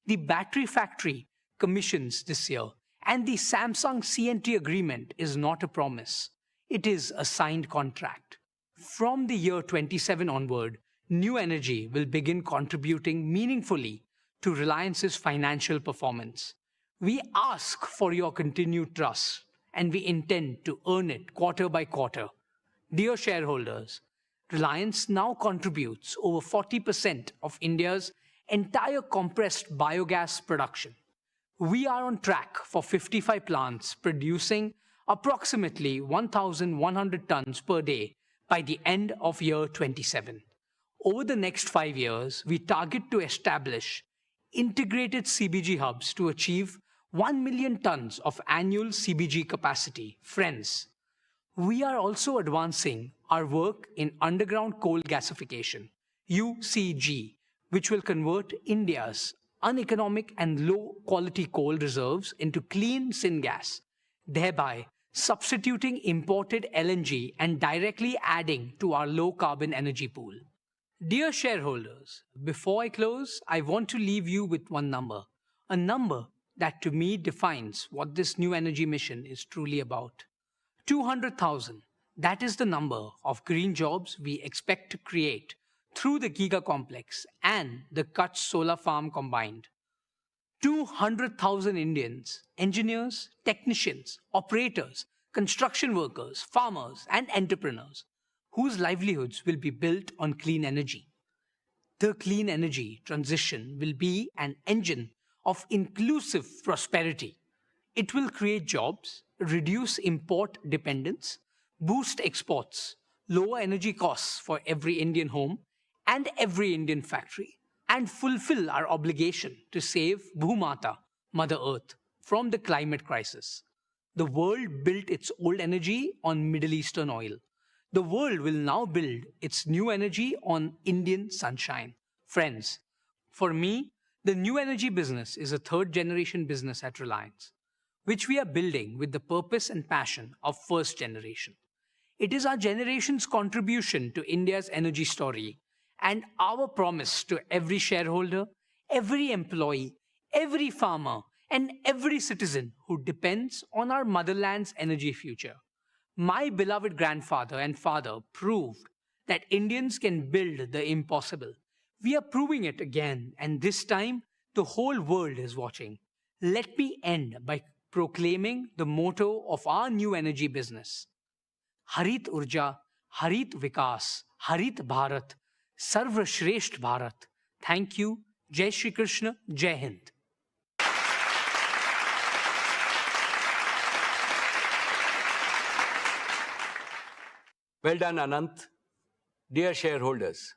The battery factory commissions this year, and the Samsung C&T agreement is not a promise. It is a signed contract. From the year 27 onward, new energy will begin contributing meaningfully to Reliance's financial performance. We ask for your continued trust, and we intend to earn it quarter by quarter. Dear shareholders, Reliance now contributes over 40% of India's entire compressed biogas production. We are on track for 55 plants producing approximately 1,100 tons per day by the end of year 27. Over the next 5 years, we target to establish integrated CBG hubs to achieve 1 million tons of annual CBG capacity. Friends, we are also advancing our work in underground coal gasification, UCG, which will convert India's uneconomic and low-quality coal reserves into clean syngas, thereby substituting imported LNG and directly adding to our low-carbon energy pool. Dear shareholders, before I close, I want to leave you with one number, a number that to me defines what this new energy mission is truly about. 200,000, that is the number of green jobs we expect to create through the Giga Complex and the Kutch Solar Farm combined. 200,000 Indians, engineers, technicians, operators, construction workers, farmers, and entrepreneurs whose livelihoods will be built on clean energy. The clean energy transition will be an engine of inclusive prosperity. It will create jobs, reduce import dependence, boost exports, lower energy costs for every Indian home and every Indian factory, and fulfill our obligation to save Bhumata, Mother Earth, from the climate crisis. The world built its old energy on Middle Eastern oil. The world will now build its new energy on Indian sunshine. Friends, for me, the new energy business is a third-generation business at Reliance, which we are building with the purpose and passion of first generation. It is our generation's contribution to India's energy story and our promise to every shareholder, every employee, every farmer, and every citizen who depends on our motherland's energy future. My beloved grandfather and father proved that Indians can build the impossible. We are proving it again, and this time the whole world is watching. Let me end by proclaiming the motto of our new energy business. Harit Urja, Harit Vikas, Harit Bharat, Sarva Shresht Bharat. Thank you. Jai Shri Krishna, Jai Hind. Well done, Anant. Dear shareholders,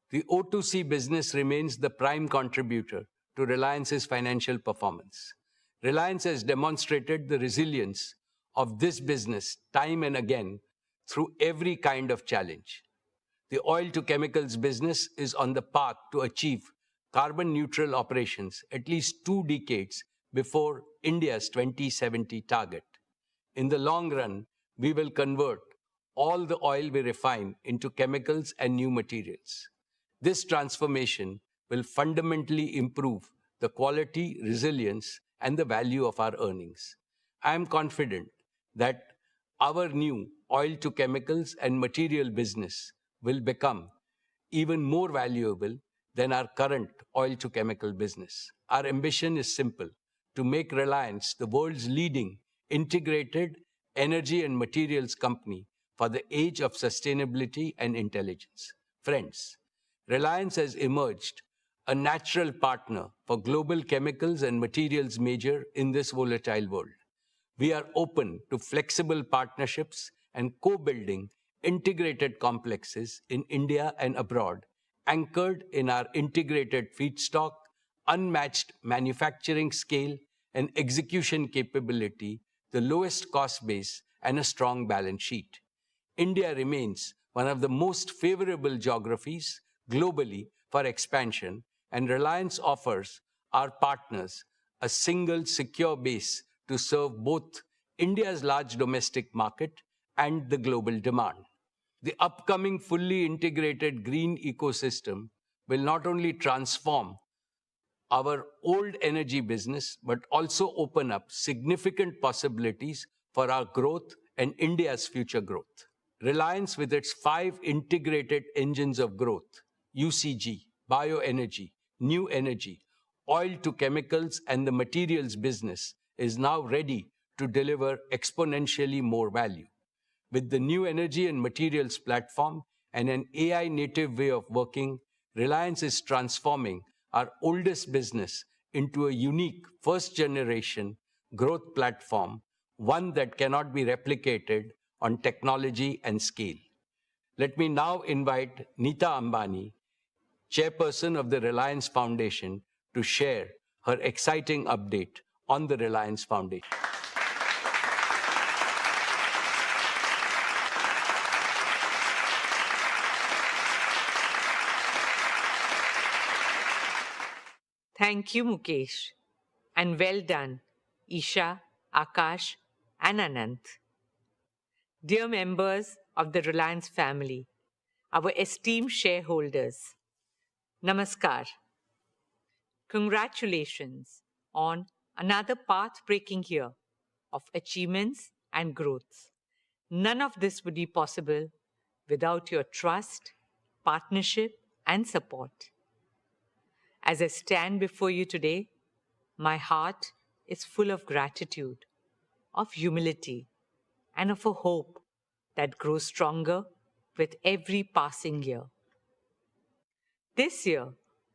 the O2C business remains the prime contributor to Reliance's financial performance. Reliance has demonstrated the resilience of this business time and again through every kind of challenge. The oil to chemicals business is on the path to achieve carbon neutral operations at least 2 decades before India's 2070 target. In the long run, we will convert all the oil we refine into chemicals and new materials. This transformation will fundamentally improve the quality, resilience, and the value of our earnings. I am confident that our new oil to chemicals and material business will become even more valuable than our current oil to chemical business. Our ambition is simple: to make Reliance the world's leading integrated energy and materials company for the age of sustainability and intelligence. Friends, Reliance has emerged a natural partner for global chemicals and materials major in this volatile world. We are open to flexible partnerships and co-building integrated complexes in India and abroad, anchored in our integrated feedstock, unmatched manufacturing scale and execution capability, the lowest cost base, and a strong balance sheet. India remains one of the most favorable geographies globally for expansion, and Reliance offers our partners a single secure base to serve both India's large domestic market and the global demand. The upcoming fully integrated green ecosystem will not only transform our old energy business, but also open up significant possibilities for our growth and India's future growth. Reliance, with its 5 integrated engines of growth, UCG, bioenergy, new energy, oil to chemicals, and the materials business, is now ready to deliver exponentially more value. With the new energy and materials platform and an AI-native way of working, Reliance is transforming our oldest business into a unique first-generation growth platform, one that cannot be replicated on technology and scale. Let me now invite Neeta Ambani, chairperson of the Reliance Foundation, to share her exciting update on the Reliance Foundation. Thank you, Mukesh. And well done, Isha, Akash, and Anant. Dear members of the Reliance family, our esteemed shareholders, Namaskar. Congratulations on another path-breaking year of achievements and growth. None of this would be possible without your trust, partnership, and support. As I stand before you today, my heart is full of gratitude, of humility, and of a hope that grows stronger with every passing year. This year,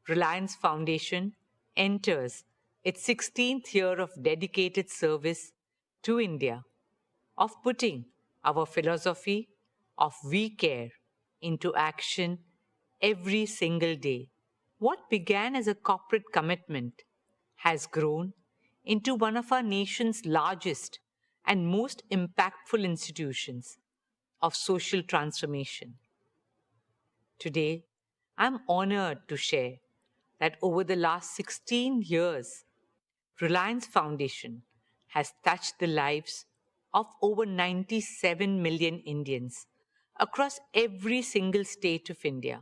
Reliance Foundation enters its 16th year of dedicated service to India, of putting our philosophy of we care into action every single day. What began as a corporate commitment has grown into one of our nation's largest and most impactful institutions of social transformation. Today, I'm honored to share that over the last 16 years, Reliance Foundation has touched the lives of over 97 million Indians across every single state of India.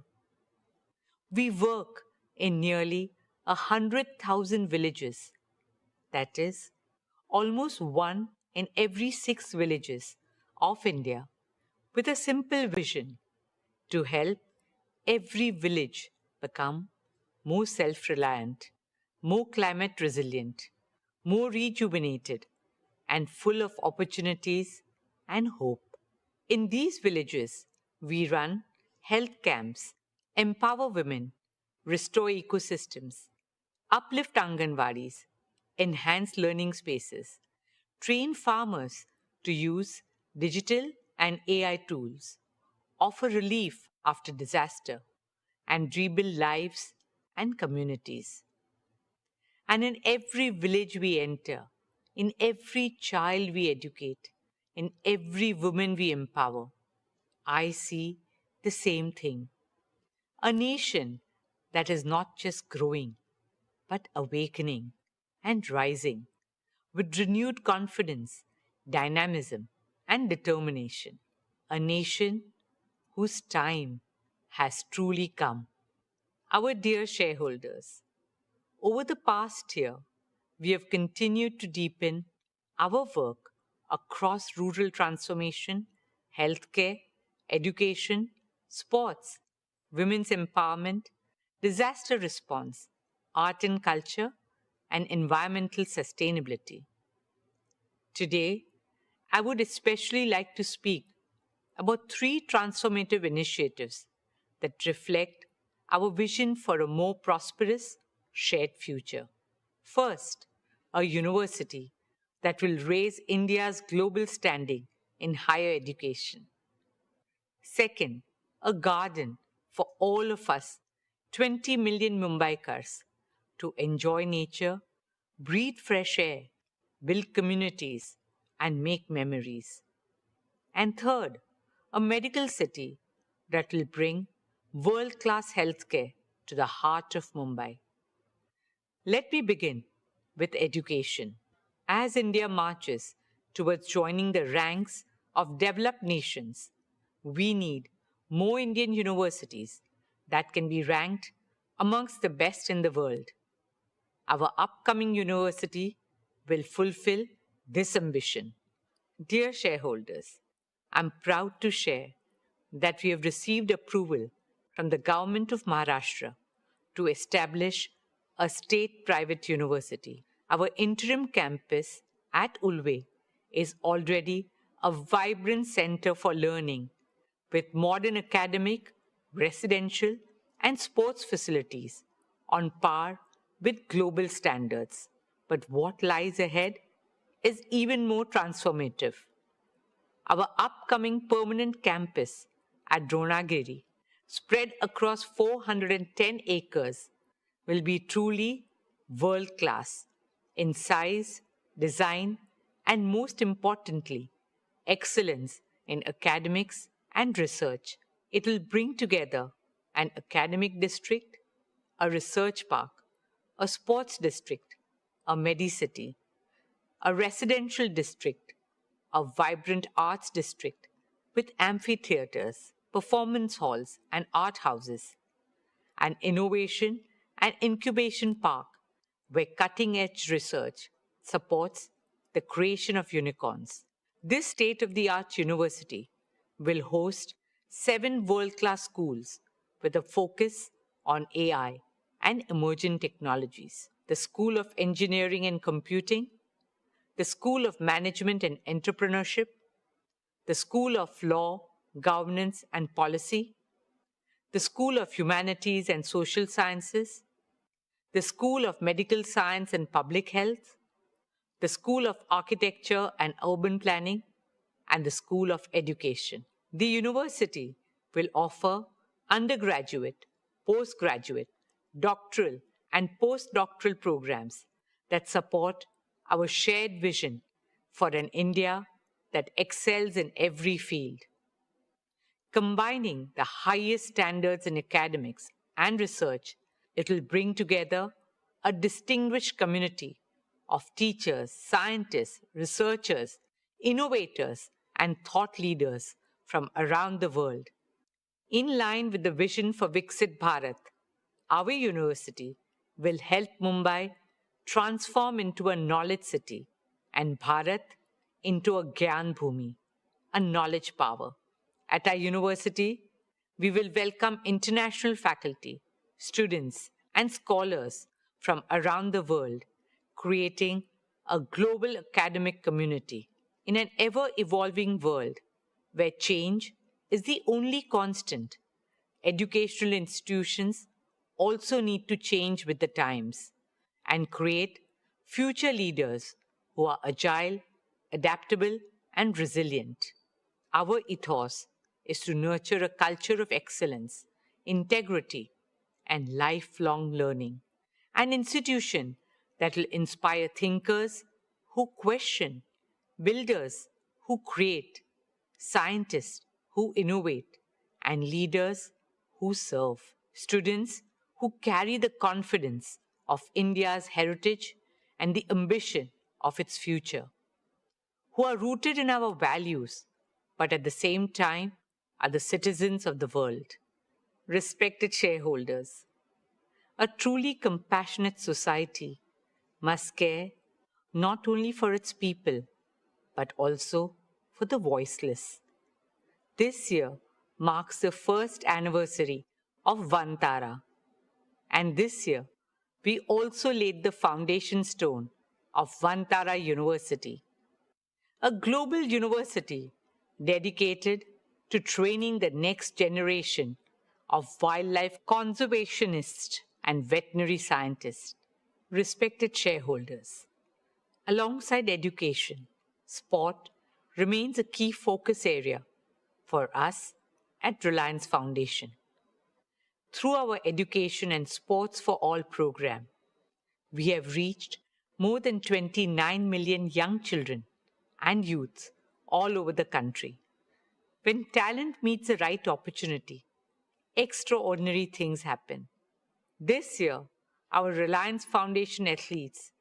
We work in nearly 100,000 villages, that is, almost 1 in every 6 villages of India, with a simple vision to help every village become more self-reliant, more climate resilient, more rejuvenated, and full of opportunities and hope. In these villages, we run health camps, empower women, restore ecosystems, uplift Anganwadis, enhance learning spaces, train farmers to use digital and AI tools, offer relief after disaster, and rebuild lives and communities. And in every village we enter, in every child we educate, in every woman we empower, I see the same thing. A nation that is not just growing, but awakening and rising with renewed confidence, dynamism, and determination. A nation whose time has truly come. Our dear shareholders, over the past year, we have continued to deepen our work across rural transformation, healthcare, education, sports, women's empowerment, disaster response, art and culture, and environmental sustainability. Today, I would especially like to speak about 3 transformative initiatives that reflect our vision for a more prosperous, shared future. First, a university that will raise India's global standing in higher education. Second, a garden for all of us, 20 million Mumbaikars, to enjoy nature, breathe fresh air, build communities, and make memories. And third, a medical city that will bring world-class healthcare to the heart of Mumbai. Let me begin with education. As India marches towards joining the ranks of developed nations, we need more Indian universities that can be ranked amongst the best in the world. Our upcoming university will fulfill this ambition. Dear shareholders, I'm proud to share that we have received approval from the Government of Maharashtra to establish a state-private university. Our interim campus at Ulve is already a vibrant center for learning with modern academic, residential, and sports facilities on par with global standards. But what lies ahead is even more transformative. Our upcoming permanent campus at Dronagiri, spread across 410 acres, will be truly world-class in size, design, and most importantly, excellence in academics and research. It will bring together an academic district, a research park, a sports district, a medicity, a residential district, a vibrant arts district with amphitheaters, performance halls, and art houses, an innovation and incubation park where cutting-edge research supports the creation of unicorns. This state-of-the-art university will host 7 world-class schools with a focus on AI and emerging technologies. The School of Engineering and Computing, the School of Management and Entrepreneurship, the School of Law, Governance and Policy, the School of Humanities and Social Sciences, the School of Medical Science and Public Health, the School of Architecture and Urban Planning, and the School of Education. The university will offer undergraduate, postgraduate, doctoral, and postdoctoral programs that support our shared vision for an India that excels in every field. Combining the highest standards in academics and research, it will bring together a distinguished community of teachers, scientists, researchers, innovators, and thought leaders from around the world. In line with the vision for Viksit Bharat, our university will help Mumbai transform into a knowledge city and Bharat into a Gyan Bhumi, a knowledge power. At our university, we will welcome international faculty, students, and scholars from around the world, creating a global academic community in an ever-evolving world where change is the only constant. Educational institutions also need to change with the times and create future leaders who are agile, adaptable, and resilient. Our ethos is to nurture a culture of excellence, integrity, and lifelong learning, an institution that will inspire thinkers who question, builders who create, scientists who innovate, and leaders who serve. Students who carry the confidence of India's heritage and the ambition of its future. Who are rooted in our values, but at the same time are the citizens of the world. Respected shareholders, a truly compassionate society must care not only for its people, but also for the voiceless. This year marks the first anniversary of Vantara, and this year we also laid the foundation stone of Vantara University, a global university dedicated to training the next generation of wildlife conservationists and veterinary scientists. Respected shareholders, alongside education, sport remains a key focus area for us at Reliance Foundation. Through our Education and Sports for All program, we have reached more than 29 million young children and youths all over the country. When talent meets the right opportunity, extraordinary things happen. This year, our Reliance Foundation athletes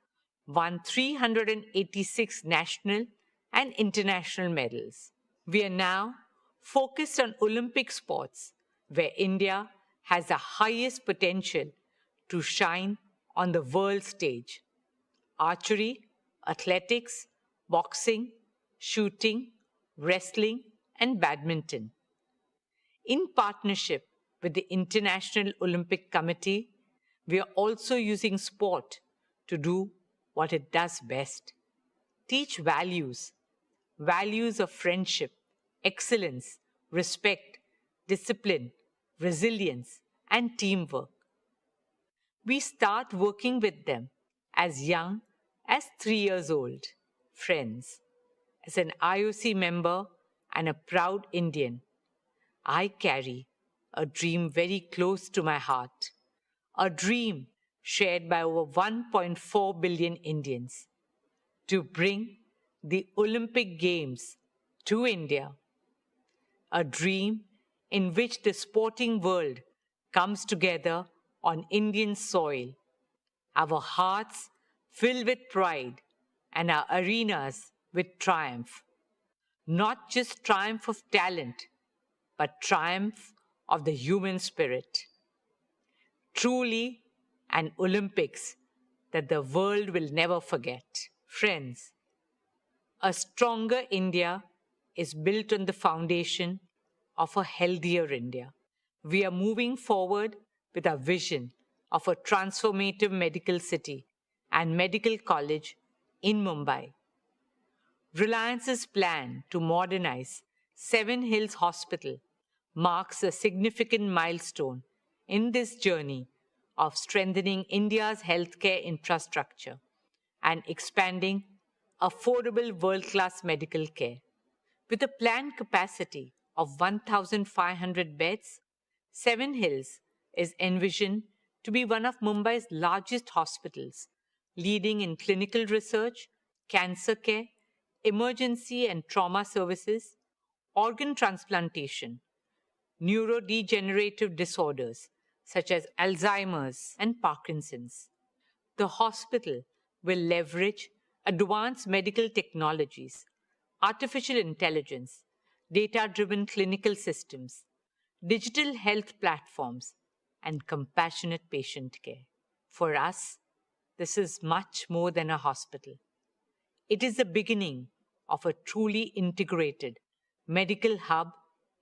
won 386 national and international medals. We are now focused on Olympic sports, where India has the highest potential to shine on the world stage. Archery, athletics, boxing, shooting, wrestling, and badminton. In partnership with the International Olympic Committee, we are also using sport to do what it does best. Teach values of friendship, excellence, respect, discipline, resilience, and teamwork. We start working with them as young as 3 years old. Friends, as an IOC member and a proud Indian, I carry a dream very close to my heart, a dream shared by over 1.4 billion Indians, to bring the Olympic Games to India, a dream in which the sporting world comes together on Indian soil, our hearts filled with pride and our arenas with triumph. Not just triumph of talent, but triumph of the human spirit. Truly an Olympics that the world will never forget. Friends, a stronger India is built on the foundation of a healthier India. We are moving forward with our vision of a transformative medical city and medical college in Mumbai. Reliance's plan to modernize Seven Hills Hospital marks a significant milestone in this journey of strengthening India's healthcare infrastructure and expanding affordable world-class medical care. With a planned capacity of 1,500 beds, Seven Hills is envisioned to be one of Mumbai's largest hospitals, leading in clinical research, cancer care, emergency and trauma services, organ transplantation, neurodegenerative disorders such as Alzheimer's and Parkinson's. The hospital will leverage advanced medical technologies, artificial intelligence, data-driven clinical systems, digital health platforms, and compassionate patient care. For us, this is much more than a hospital. It is the beginning of a truly integrated medical hub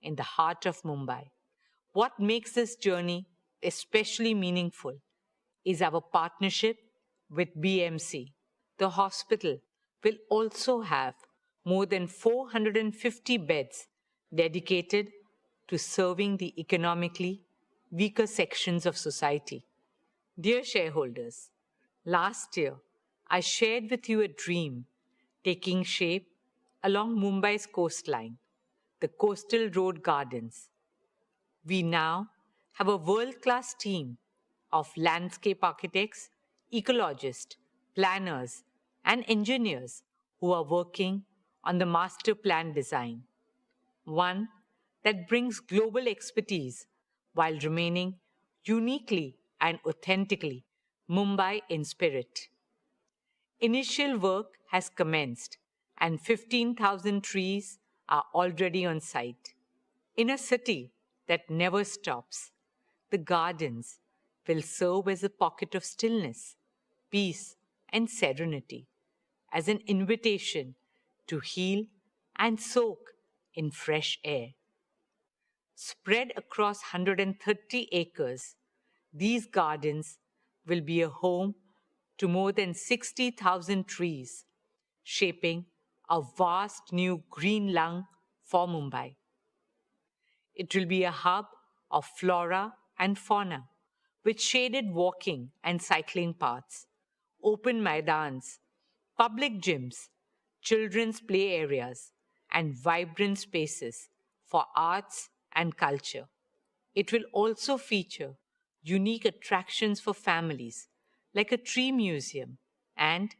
in the heart of Mumbai. What makes this journey especially meaningful is our partnership with BMC. The hospital will also have more than 450 beds dedicated to serving the economically weaker sections of society. Dear shareholders, last year I shared with you a dream taking shape along Mumbai's coastline, the Coastal Road Gardens. We now have a world-class team of landscape architects, ecologists, planners, and engineers who are working on the master plan design, one that brings global expertise while remaining uniquely and authentically Mumbai in spirit. Initial work has commenced and 15,000 trees are already on site. In a city that never stops, the gardens will serve as a pocket of stillness, peace, and serenity, as an invitation to heal and soak in fresh air. Spread across 130 acres, these gardens will be a home to more than 60,000 trees, shaping a vast new green lung for Mumbai. It will be a hub of flora and fauna, with shaded walking and cycling paths, open maidans, public gyms, children's play areas, and vibrant spaces for arts and culture. It will also feature unique attractions for families, like a tree museum and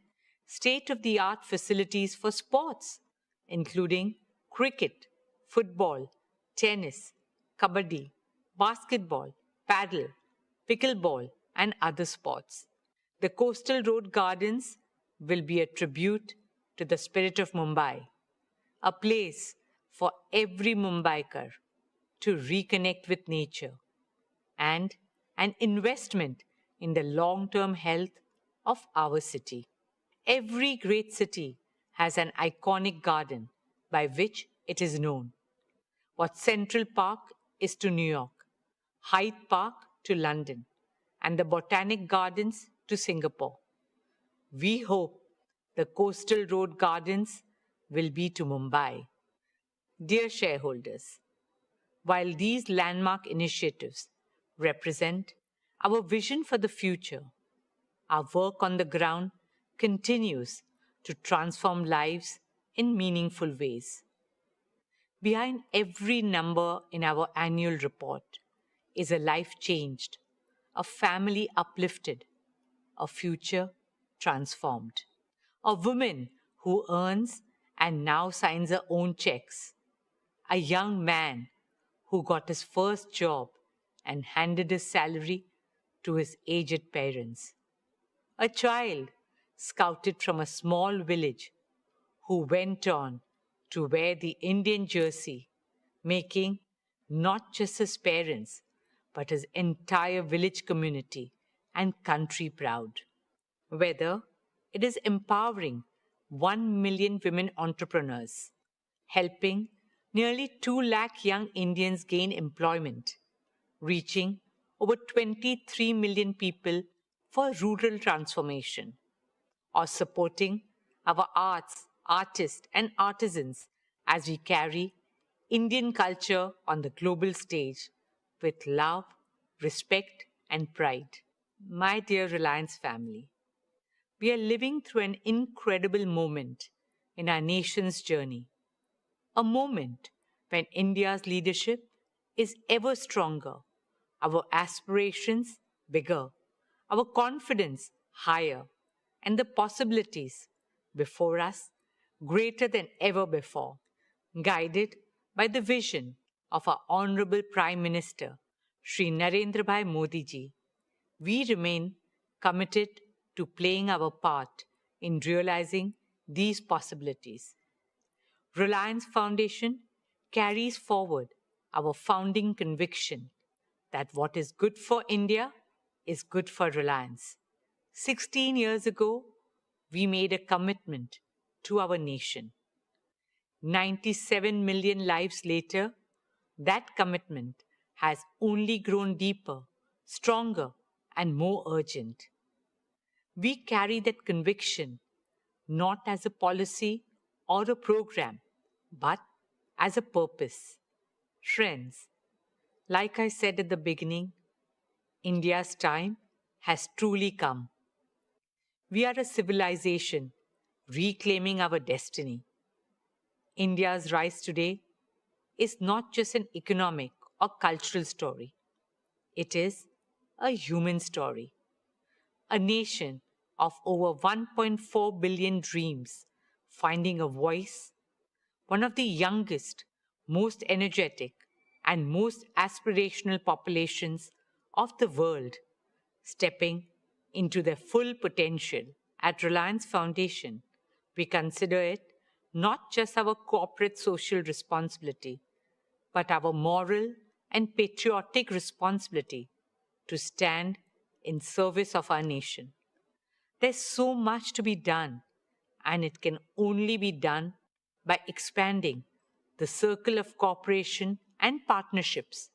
state-of-the-art facilities for sports, including cricket, football, tennis, kabaddi, basketball, paddle, pickleball, and other sports. The Coastal Road Gardens will be a tribute to the spirit of Mumbai, a place for every Mumbaiker to reconnect with nature, and an investment in the long-term health of our city. Every great city has an iconic garden by which it is known. What Central Park is to New York, Hyde Park to London, and the Botanic Gardens to Singapore. We hope the Coastal Road Gardens will be to Mumbai. Dear shareholders, while these landmark initiatives represent our vision for the future, our work on the ground continues to transform lives in meaningful ways. Behind every number in our annual report is a life changed, a family uplifted, a future transformed, a woman who earns and now signs her own checks, a young man who got his first job and handed his salary to his aged parents, a child scouted from a small village who went on to wear the Indian jersey, making not just his parents, but his entire village community and country proud. Whether it is empowering 1 million women entrepreneurs, helping nearly 2 lakh young Indians gain employment, reaching over 23 million people for rural transformation, or supporting our arts, artists, and artisans as we carry Indian culture on the global stage with love, respect, and pride. My dear Reliance family, we are living through an incredible moment in our nation's journey, a moment when India's leadership is ever stronger, our aspirations bigger, our confidence higher, and the possibilities before us greater than ever before. Guided by the vision of our Honorable Prime Minister, Shri Narendra Bhai Modi ji, we remain committed to playing our part in realizing these possibilities. Reliance Foundation carries forward our founding conviction that what is good for India is good for Reliance. 16 years ago, we made a commitment to our nation. 97 million lives later, that commitment has only grown deeper, stronger, and more urgent. We carry that conviction not as a policy or a program, but as a purpose. Friends, like I said at the beginning, India's time has truly come. We are a civilization reclaiming our destiny. India's rise today is not just an economic or cultural story. It is a human story. A nation of over 1.4 billion dreams finding a voice, one of the youngest, most energetic, and most aspirational populations of the world stepping into their full potential. At Reliance Foundation, we consider it not just our corporate social responsibility, but our moral and patriotic responsibility to stand in service of our nation. There's so much to be done, and it can only be done by expanding the circle of cooperation and partnerships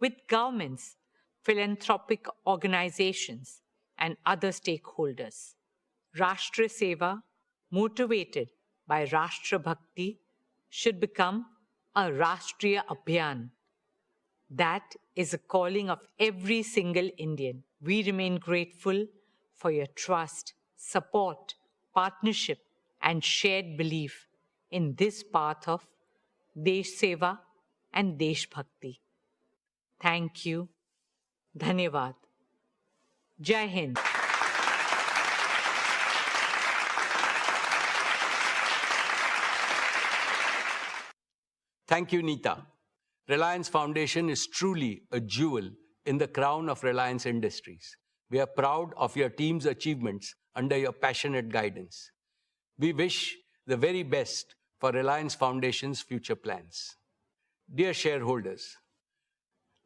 with governments, philanthropic organizations, and other stakeholders. Rashtra Seva, motivated by Rashtra Bhakti, should become a Rashtriya Abhiyan. That is a calling of every single Indian. We remain grateful for your trust, support, partnership, and shared belief in this path of Desh Seva and Desh Bhakti. Thank you. Dhanyavad. Jai Hind. Thank you, Neeta. Reliance Foundation is truly a jewel in the crown of Reliance Industries. We are proud of your team's achievements under your passionate guidance. We wish the very best for Reliance Foundation's future plans. Dear shareholders,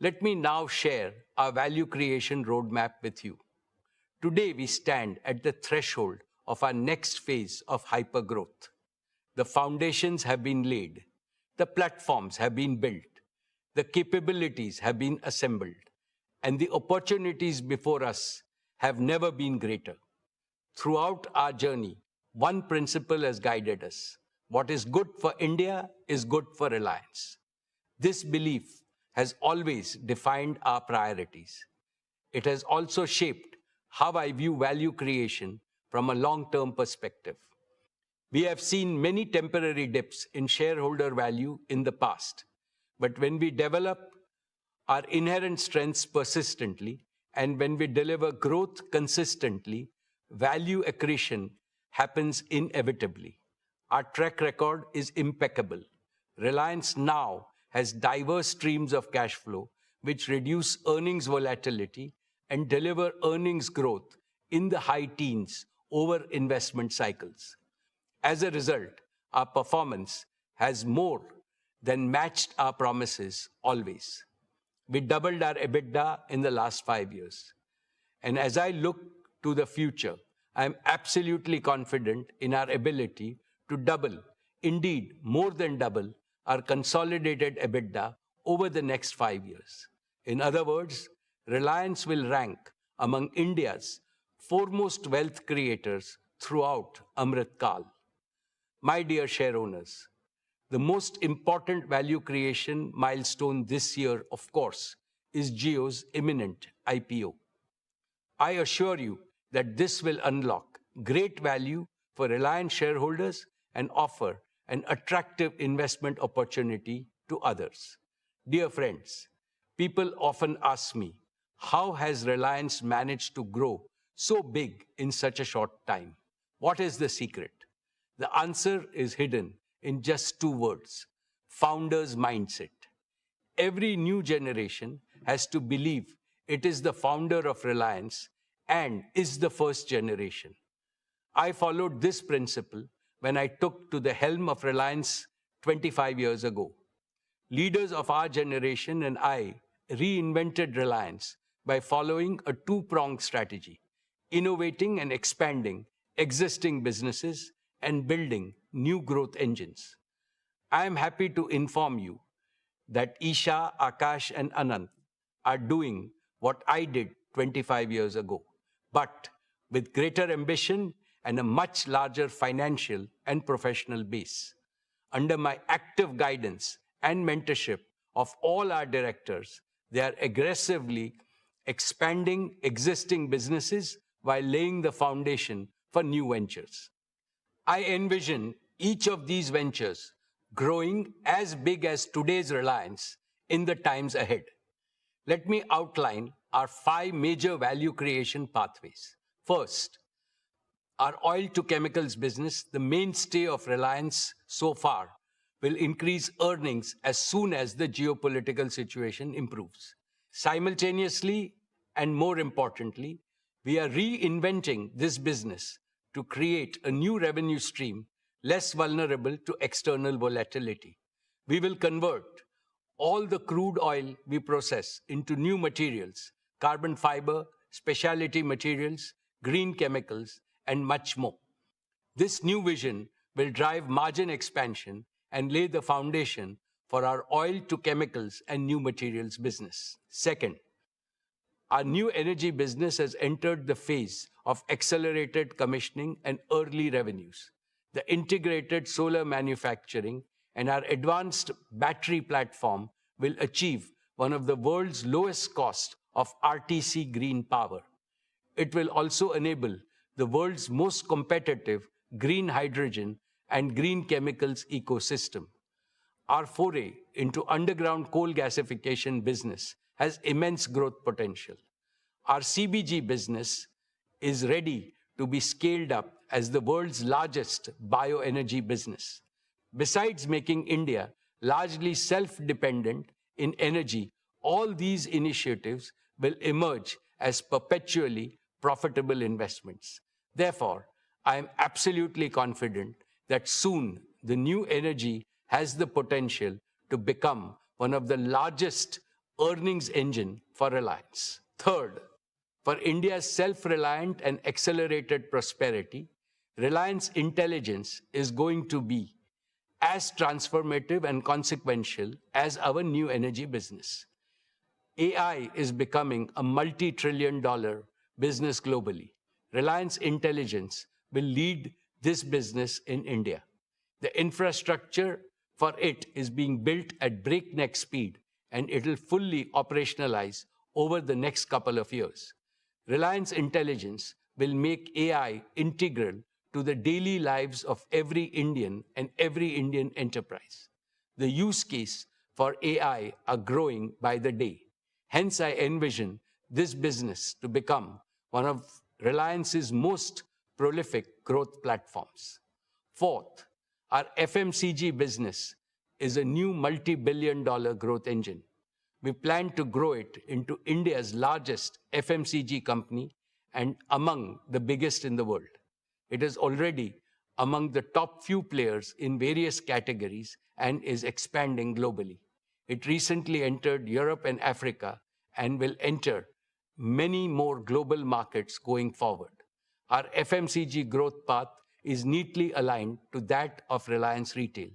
let me now share our value creation roadmap with you. Today, we stand at the threshold of our next phase of hypergrowth. The foundations have been laid, the platforms have been built, the capabilities have been assembled, and the opportunities before us have never been greater. Throughout our journey, one principle has guided us. What is good for India is good for Reliance. This belief has always defined our priorities. It has also shaped how I view value creation from a long-term perspective. We have seen many temporary dips in shareholder value in the past, but when we develop our inherent strengths persistently and when we deliver growth consistently, value accretion happens inevitably. Our track record is impeccable. Reliance now has diverse streams of cash flow which reduce earnings volatility and deliver earnings growth in the high teens over investment cycles. As a result, our performance has more than matched our promises always. We doubled our EBITDA in the last 5 years. And as I look to the future, I am absolutely confident in our ability to double, indeed more than double, our consolidated EBITDA over the next 5 years. In other words, Reliance will rank among India's foremost wealth creators throughout Amrit Kal. My dear shareowners, the most important value creation milestone this year, of course, is Jio's imminent IPO. I assure you that this will unlock great value for Reliance shareholders and offer an attractive investment opportunity to others. Dear friends, people often ask me, how has Reliance managed to grow so big in such a short time? What is the secret? The answer is hidden in just 2 words: founder's mindset. Every new generation has to believe it is the founder of Reliance and is the first generation. I followed this principle when I took to the helm of Reliance 25 years ago. Leaders of our generation and I reinvented Reliance by following a 2-pronged strategy: innovating and expanding existing businesses and building new growth engines. I am happy to inform you that Isha, Akash, and Anant are doing what I did 25 years ago, but with greater ambition and a much larger financial and professional base. Under my active guidance and mentorship of all our directors, they are aggressively expanding existing businesses while laying the foundation for new ventures. I envision each of these ventures growing as big as today's Reliance in the times ahead. Let me outline our 5 major value creation pathways. First, Our oil to chemicals business, the mainstay of Reliance so far, will increase earnings as soon as the geopolitical situation improves. Simultaneously, and more importantly, we are reinventing this business to create a new revenue stream less vulnerable to external volatility. We will convert all the crude oil we process into new materials, carbon fiber, specialty materials, green chemicals, and much more. This new vision will drive margin expansion and lay the foundation for our oil to chemicals and new materials business. Second, our new energy business has entered the phase of accelerated commissioning and early revenues. The integrated solar manufacturing and our advanced battery platform will achieve one of the world's lowest cost of RTC green power. It will also enable the world's most competitive green hydrogen and green chemicals ecosystem. Our foray into underground coal gasification business has immense growth potential. Our CBG business is ready to be scaled up as the world's largest bioenergy business. Besides making India largely self-dependent in energy, all these initiatives will emerge as perpetually profitable investments. Therefore, I am absolutely confident that soon the new energy has the potential to become one of the largest earnings engine for Reliance. Third, for India's self-reliant and accelerated prosperity, Reliance Intelligence is going to be as transformative and consequential as our new energy business. AI is becoming a multi-trillion-dollar business globally. Reliance Intelligence will lead this business in India. The infrastructure for it is being built at breakneck speed, and it will fully operationalize over the next couple of years. Reliance Intelligence will make AI integral to the daily lives of every Indian and every Indian enterprise. The use case for AI are growing by the day. Hence, I envision this business to become one of Reliance's most prolific growth platforms. Fourth, our FMCG business is a new multi-billion-dollar growth engine. We plan to grow it into India's largest FMCG company and among the biggest in the world. It is already among the top few players in various categories and is expanding globally. It recently entered Europe and Africa and will enter many more global markets going forward. Our FMCG growth path is neatly aligned to that of Reliance Retail.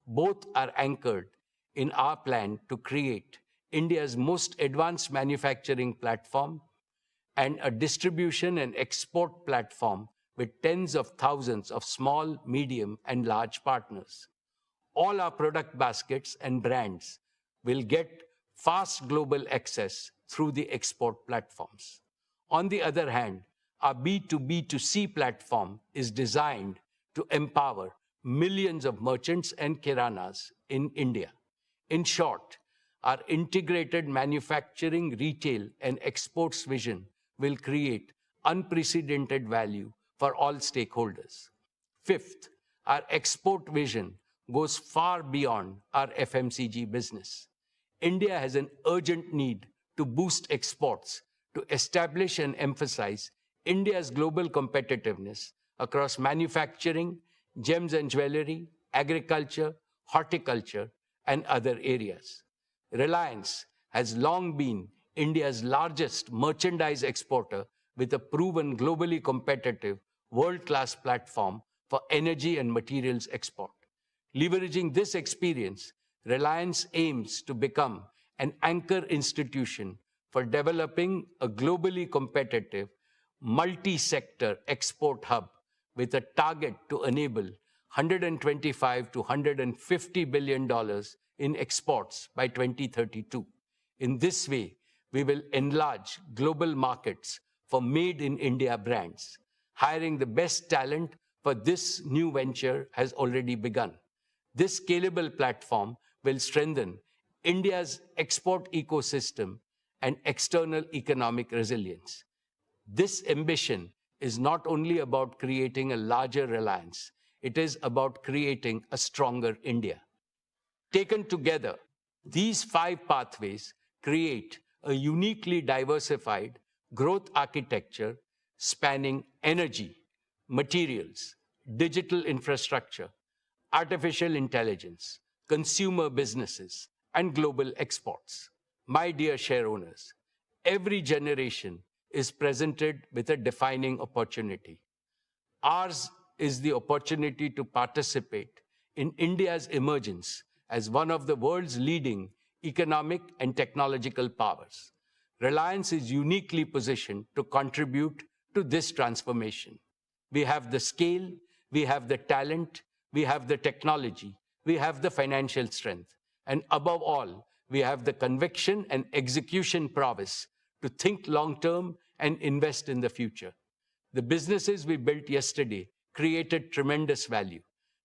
Both are anchored in our plan to create India's most advanced manufacturing platform and a distribution and export platform with tens of thousands of small, medium, and large partners. All our product baskets and brands will get fast global access through the export platforms. On the other hand, our B2B2C platform is designed to empower millions of merchants and kiranas in India. In short, our integrated manufacturing, retail, and exports vision will create unprecedented value for all stakeholders. Fifth, our export vision goes far beyond our FMCG business. India has an urgent need to boost exports, to establish and emphasize India's global competitiveness across manufacturing, gems and jewelry, agriculture, horticulture, and other areas. Reliance has long been India's largest merchandise exporter with a proven globally competitive world-class platform for energy and materials export. Leveraging this experience, Reliance aims to become an anchor institution for developing a globally competitive, multi-sector export hub with a target to enable $125 to $150 billion in exports by 2032. In this way, we will enlarge global markets for made-in-India brands. Hiring the best talent for this new venture has already begun. This scalable platform will strengthen India's export ecosystem and external economic resilience. This ambition is not only about creating a larger Reliance, it is about creating a stronger India. Taken together, these 5 pathways create a uniquely diversified growth architecture spanning energy, materials, digital infrastructure, artificial intelligence, consumer businesses, and global exports. My dear shareowners, every generation is presented with a defining opportunity. Ours is the opportunity to participate in India's emergence as one of the world's leading economic and technological powers. Reliance is uniquely positioned to contribute to this transformation. We have the scale, we have the talent, we have the technology, we have the financial strength, and above all, we have the conviction and execution prowess to think long-term and invest in the future. The businesses we built yesterday created tremendous value.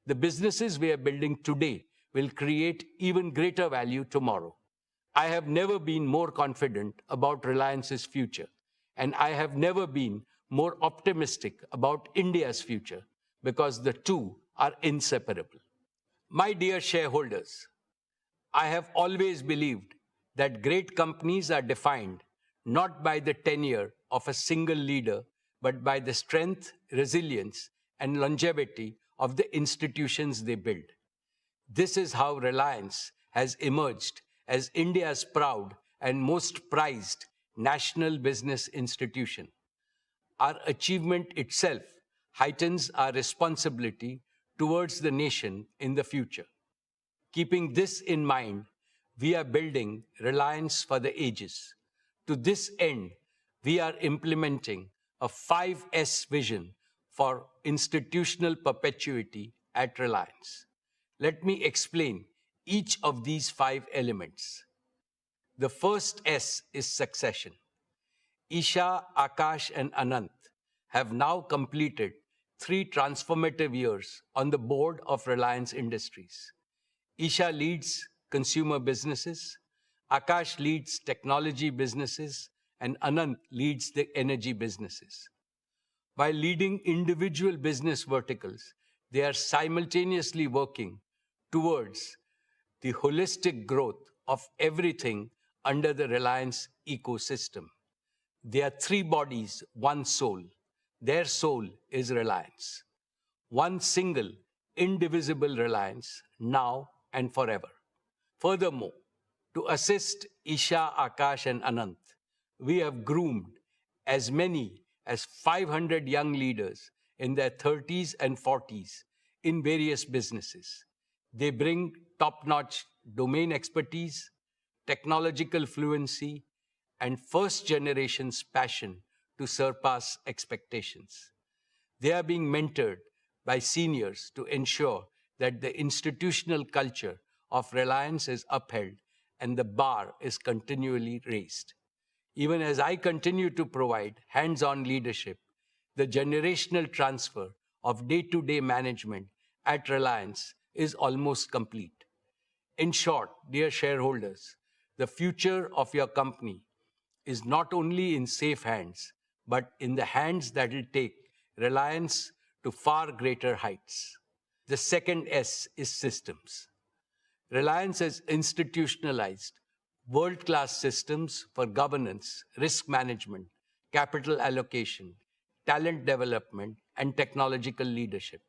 The businesses we are building today will create even greater value tomorrow. I have never been more confident about Reliance's future, and I have never been more optimistic about India's future, because the two are inseparable. My dear shareholders, I have always believed that great companies are defined not by the tenure of a single leader, but by the strength, resilience, and longevity of the institutions they build. This is how Reliance has emerged as India's proud and most prized national business institution. Our achievement itself heightens our responsibility towards the nation in the future. Keeping this in mind, we are building Reliance for the ages. To this end, we are implementing a 5S vision for institutional perpetuity at Reliance. Let me explain each of these 5 elements. The first S is succession. Isha, Akash, and Anant have now completed 3 transformative years on the board of Reliance Industries. Isha leads consumer businesses, Akash leads technology businesses, and Anant leads the energy businesses. While leading individual business verticals, they are simultaneously working towards the holistic growth of everything under the Reliance ecosystem. They are 3 bodies, 1 soul. Their soul is Reliance. One single, indivisible Reliance, now and forever. Furthermore, to assist Isha, Akash, and Anant, we have groomed as many as 500 young leaders in their 30s and 40s in various businesses. They bring top-notch domain expertise, technological fluency, and first-generation's passion to surpass expectations. They are being mentored by seniors to ensure that the institutional culture of Reliance is upheld and the bar is continually raised. Even as I continue to provide hands-on leadership, the generational transfer of day-to-day management at Reliance is almost complete. In short, dear shareholders, the future of your company is not only in safe hands, but in the hands that will take Reliance to far greater heights. The second S is systems. Reliance has institutionalized world-class systems for governance, risk management, capital allocation, talent development, and technological leadership.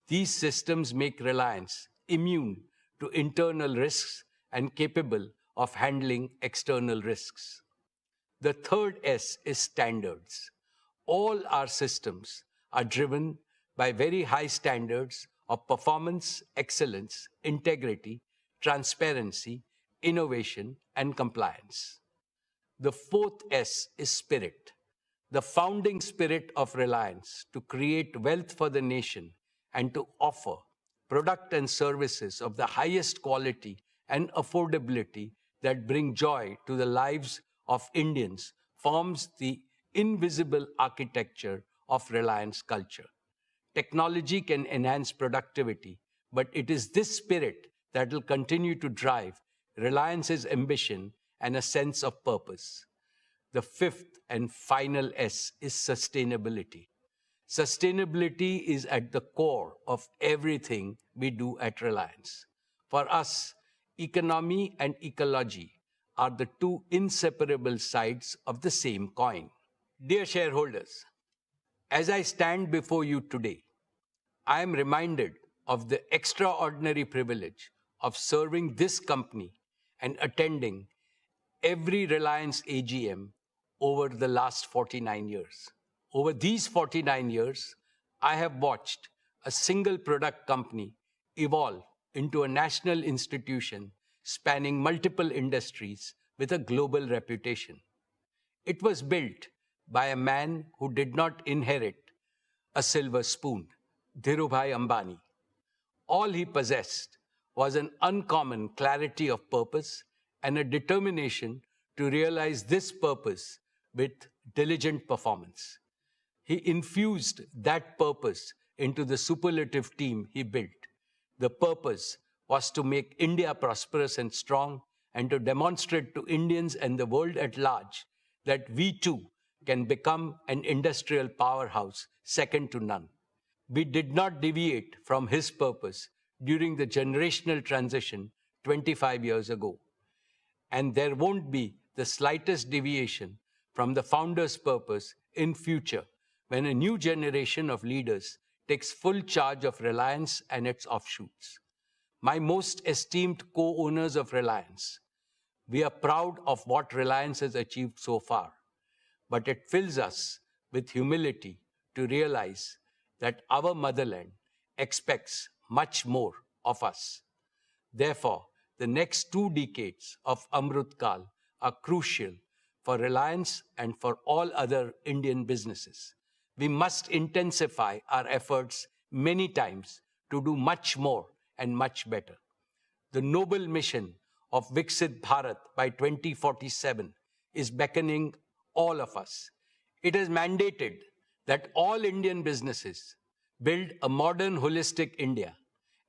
These systems make Reliance immune to internal risks and capable of handling external risks. The third S is standards. All our systems are driven by very high standards of performance, excellence, integrity, transparency, innovation, and compliance. The fourth S is spirit. The founding spirit of Reliance to create wealth for the nation and to offer product and services of the highest quality and affordability that bring joy to the lives of Indians forms the invisible architecture of Reliance culture. Technology can enhance productivity, but it is this spirit that will continue to drive Reliance's ambition and a sense of purpose. The fifth and final S is sustainability. Sustainability is at the core of everything we do at Reliance. For us, economy and ecology are the two inseparable sides of the same coin. Dear shareholders, as I stand before you today, I am reminded of the extraordinary privilege of serving this company and attending every Reliance AGM over the last 49 years. Over these 49 years, I have watched a single product company evolve into a national institution spanning multiple industries with a global reputation. It was built by a man who did not inherit a silver spoon, Dhirubhai Ambani. All he possessed was an uncommon clarity of purpose and a determination to realize this purpose with diligent performance. He infused that purpose into the superlative team he built. The purpose was to make India prosperous and strong and to demonstrate to Indians and the world at large that we too can become an industrial powerhouse second to none. We did not deviate from his purpose during the generational transition 25 years ago. And there won't be the slightest deviation from the founder's purpose in future when a new generation of leaders takes full charge of Reliance and its offshoots. My most esteemed co-owners of Reliance, we are proud of what Reliance has achieved so far, but it fills us with humility to realize that our motherland expects much more of us. Therefore, the next 2 decades of Amrut Kal are crucial for Reliance and for all other Indian businesses. We must intensify our efforts many times to do much more and much better. The noble mission of Viksit Bharat by 2047 is beckoning all of us. It has mandated that all Indian businesses build a modern, holistic India,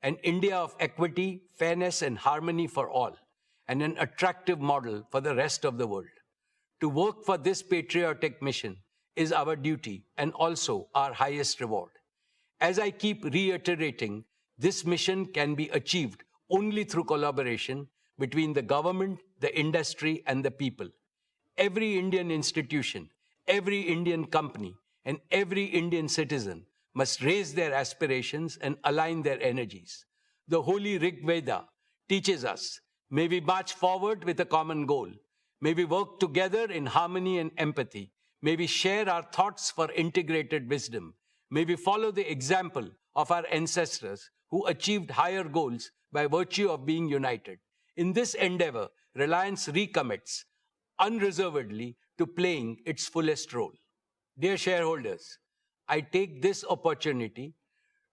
an India of equity, fairness, and harmony for all, and an attractive model for the rest of the world. To work for this patriotic mission is our duty and also our highest reward. As I keep reiterating, this mission can be achieved only through collaboration between the government, the industry, and the people. Every Indian institution, every Indian company, and every Indian citizen must raise their aspirations and align their energies. The holy Rig Veda teaches us, may we march forward with a common goal. May we work together in harmony and empathy. May we share our thoughts for integrated wisdom. May we follow the example of our ancestors who achieved higher goals by virtue of being united. In this endeavor, Reliance recommits unreservedly to playing its fullest role. Dear shareholders, I take this opportunity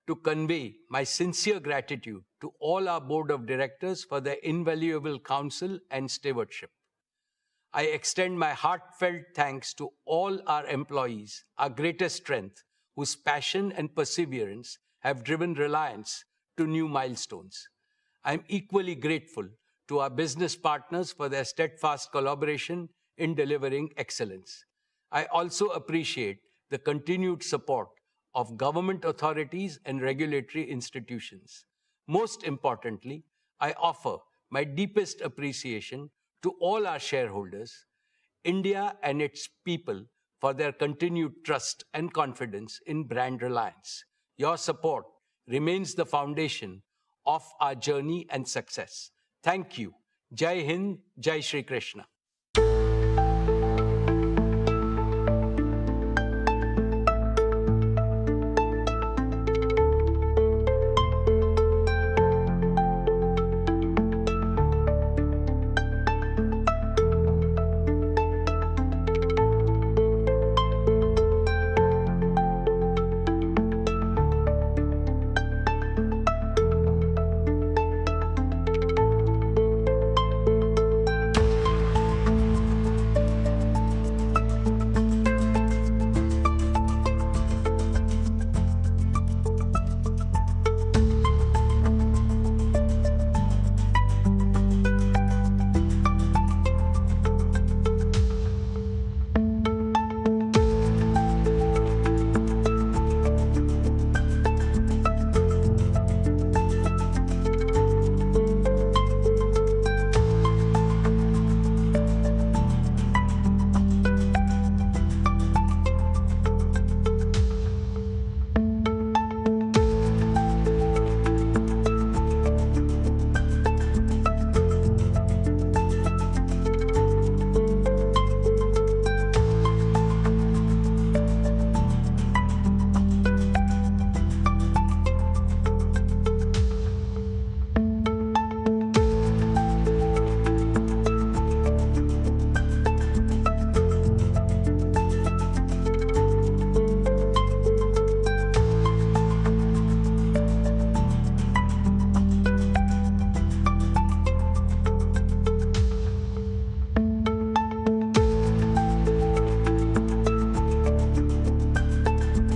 to convey my sincere gratitude to all our board of directors for their invaluable counsel and stewardship. I extend my heartfelt thanks to all our employees, our greatest strength, whose passion and perseverance have driven Reliance to new milestones. I am equally grateful to our business partners for their steadfast collaboration in delivering excellence. I also appreciate the continued support of government authorities and regulatory institutions. Most importantly, I offer my deepest appreciation to all our shareholders, India and its people, for their continued trust and confidence in brand Reliance. Your support remains the foundation of our journey and success. Thank you. Jai Hind, Jai Shri Krishna.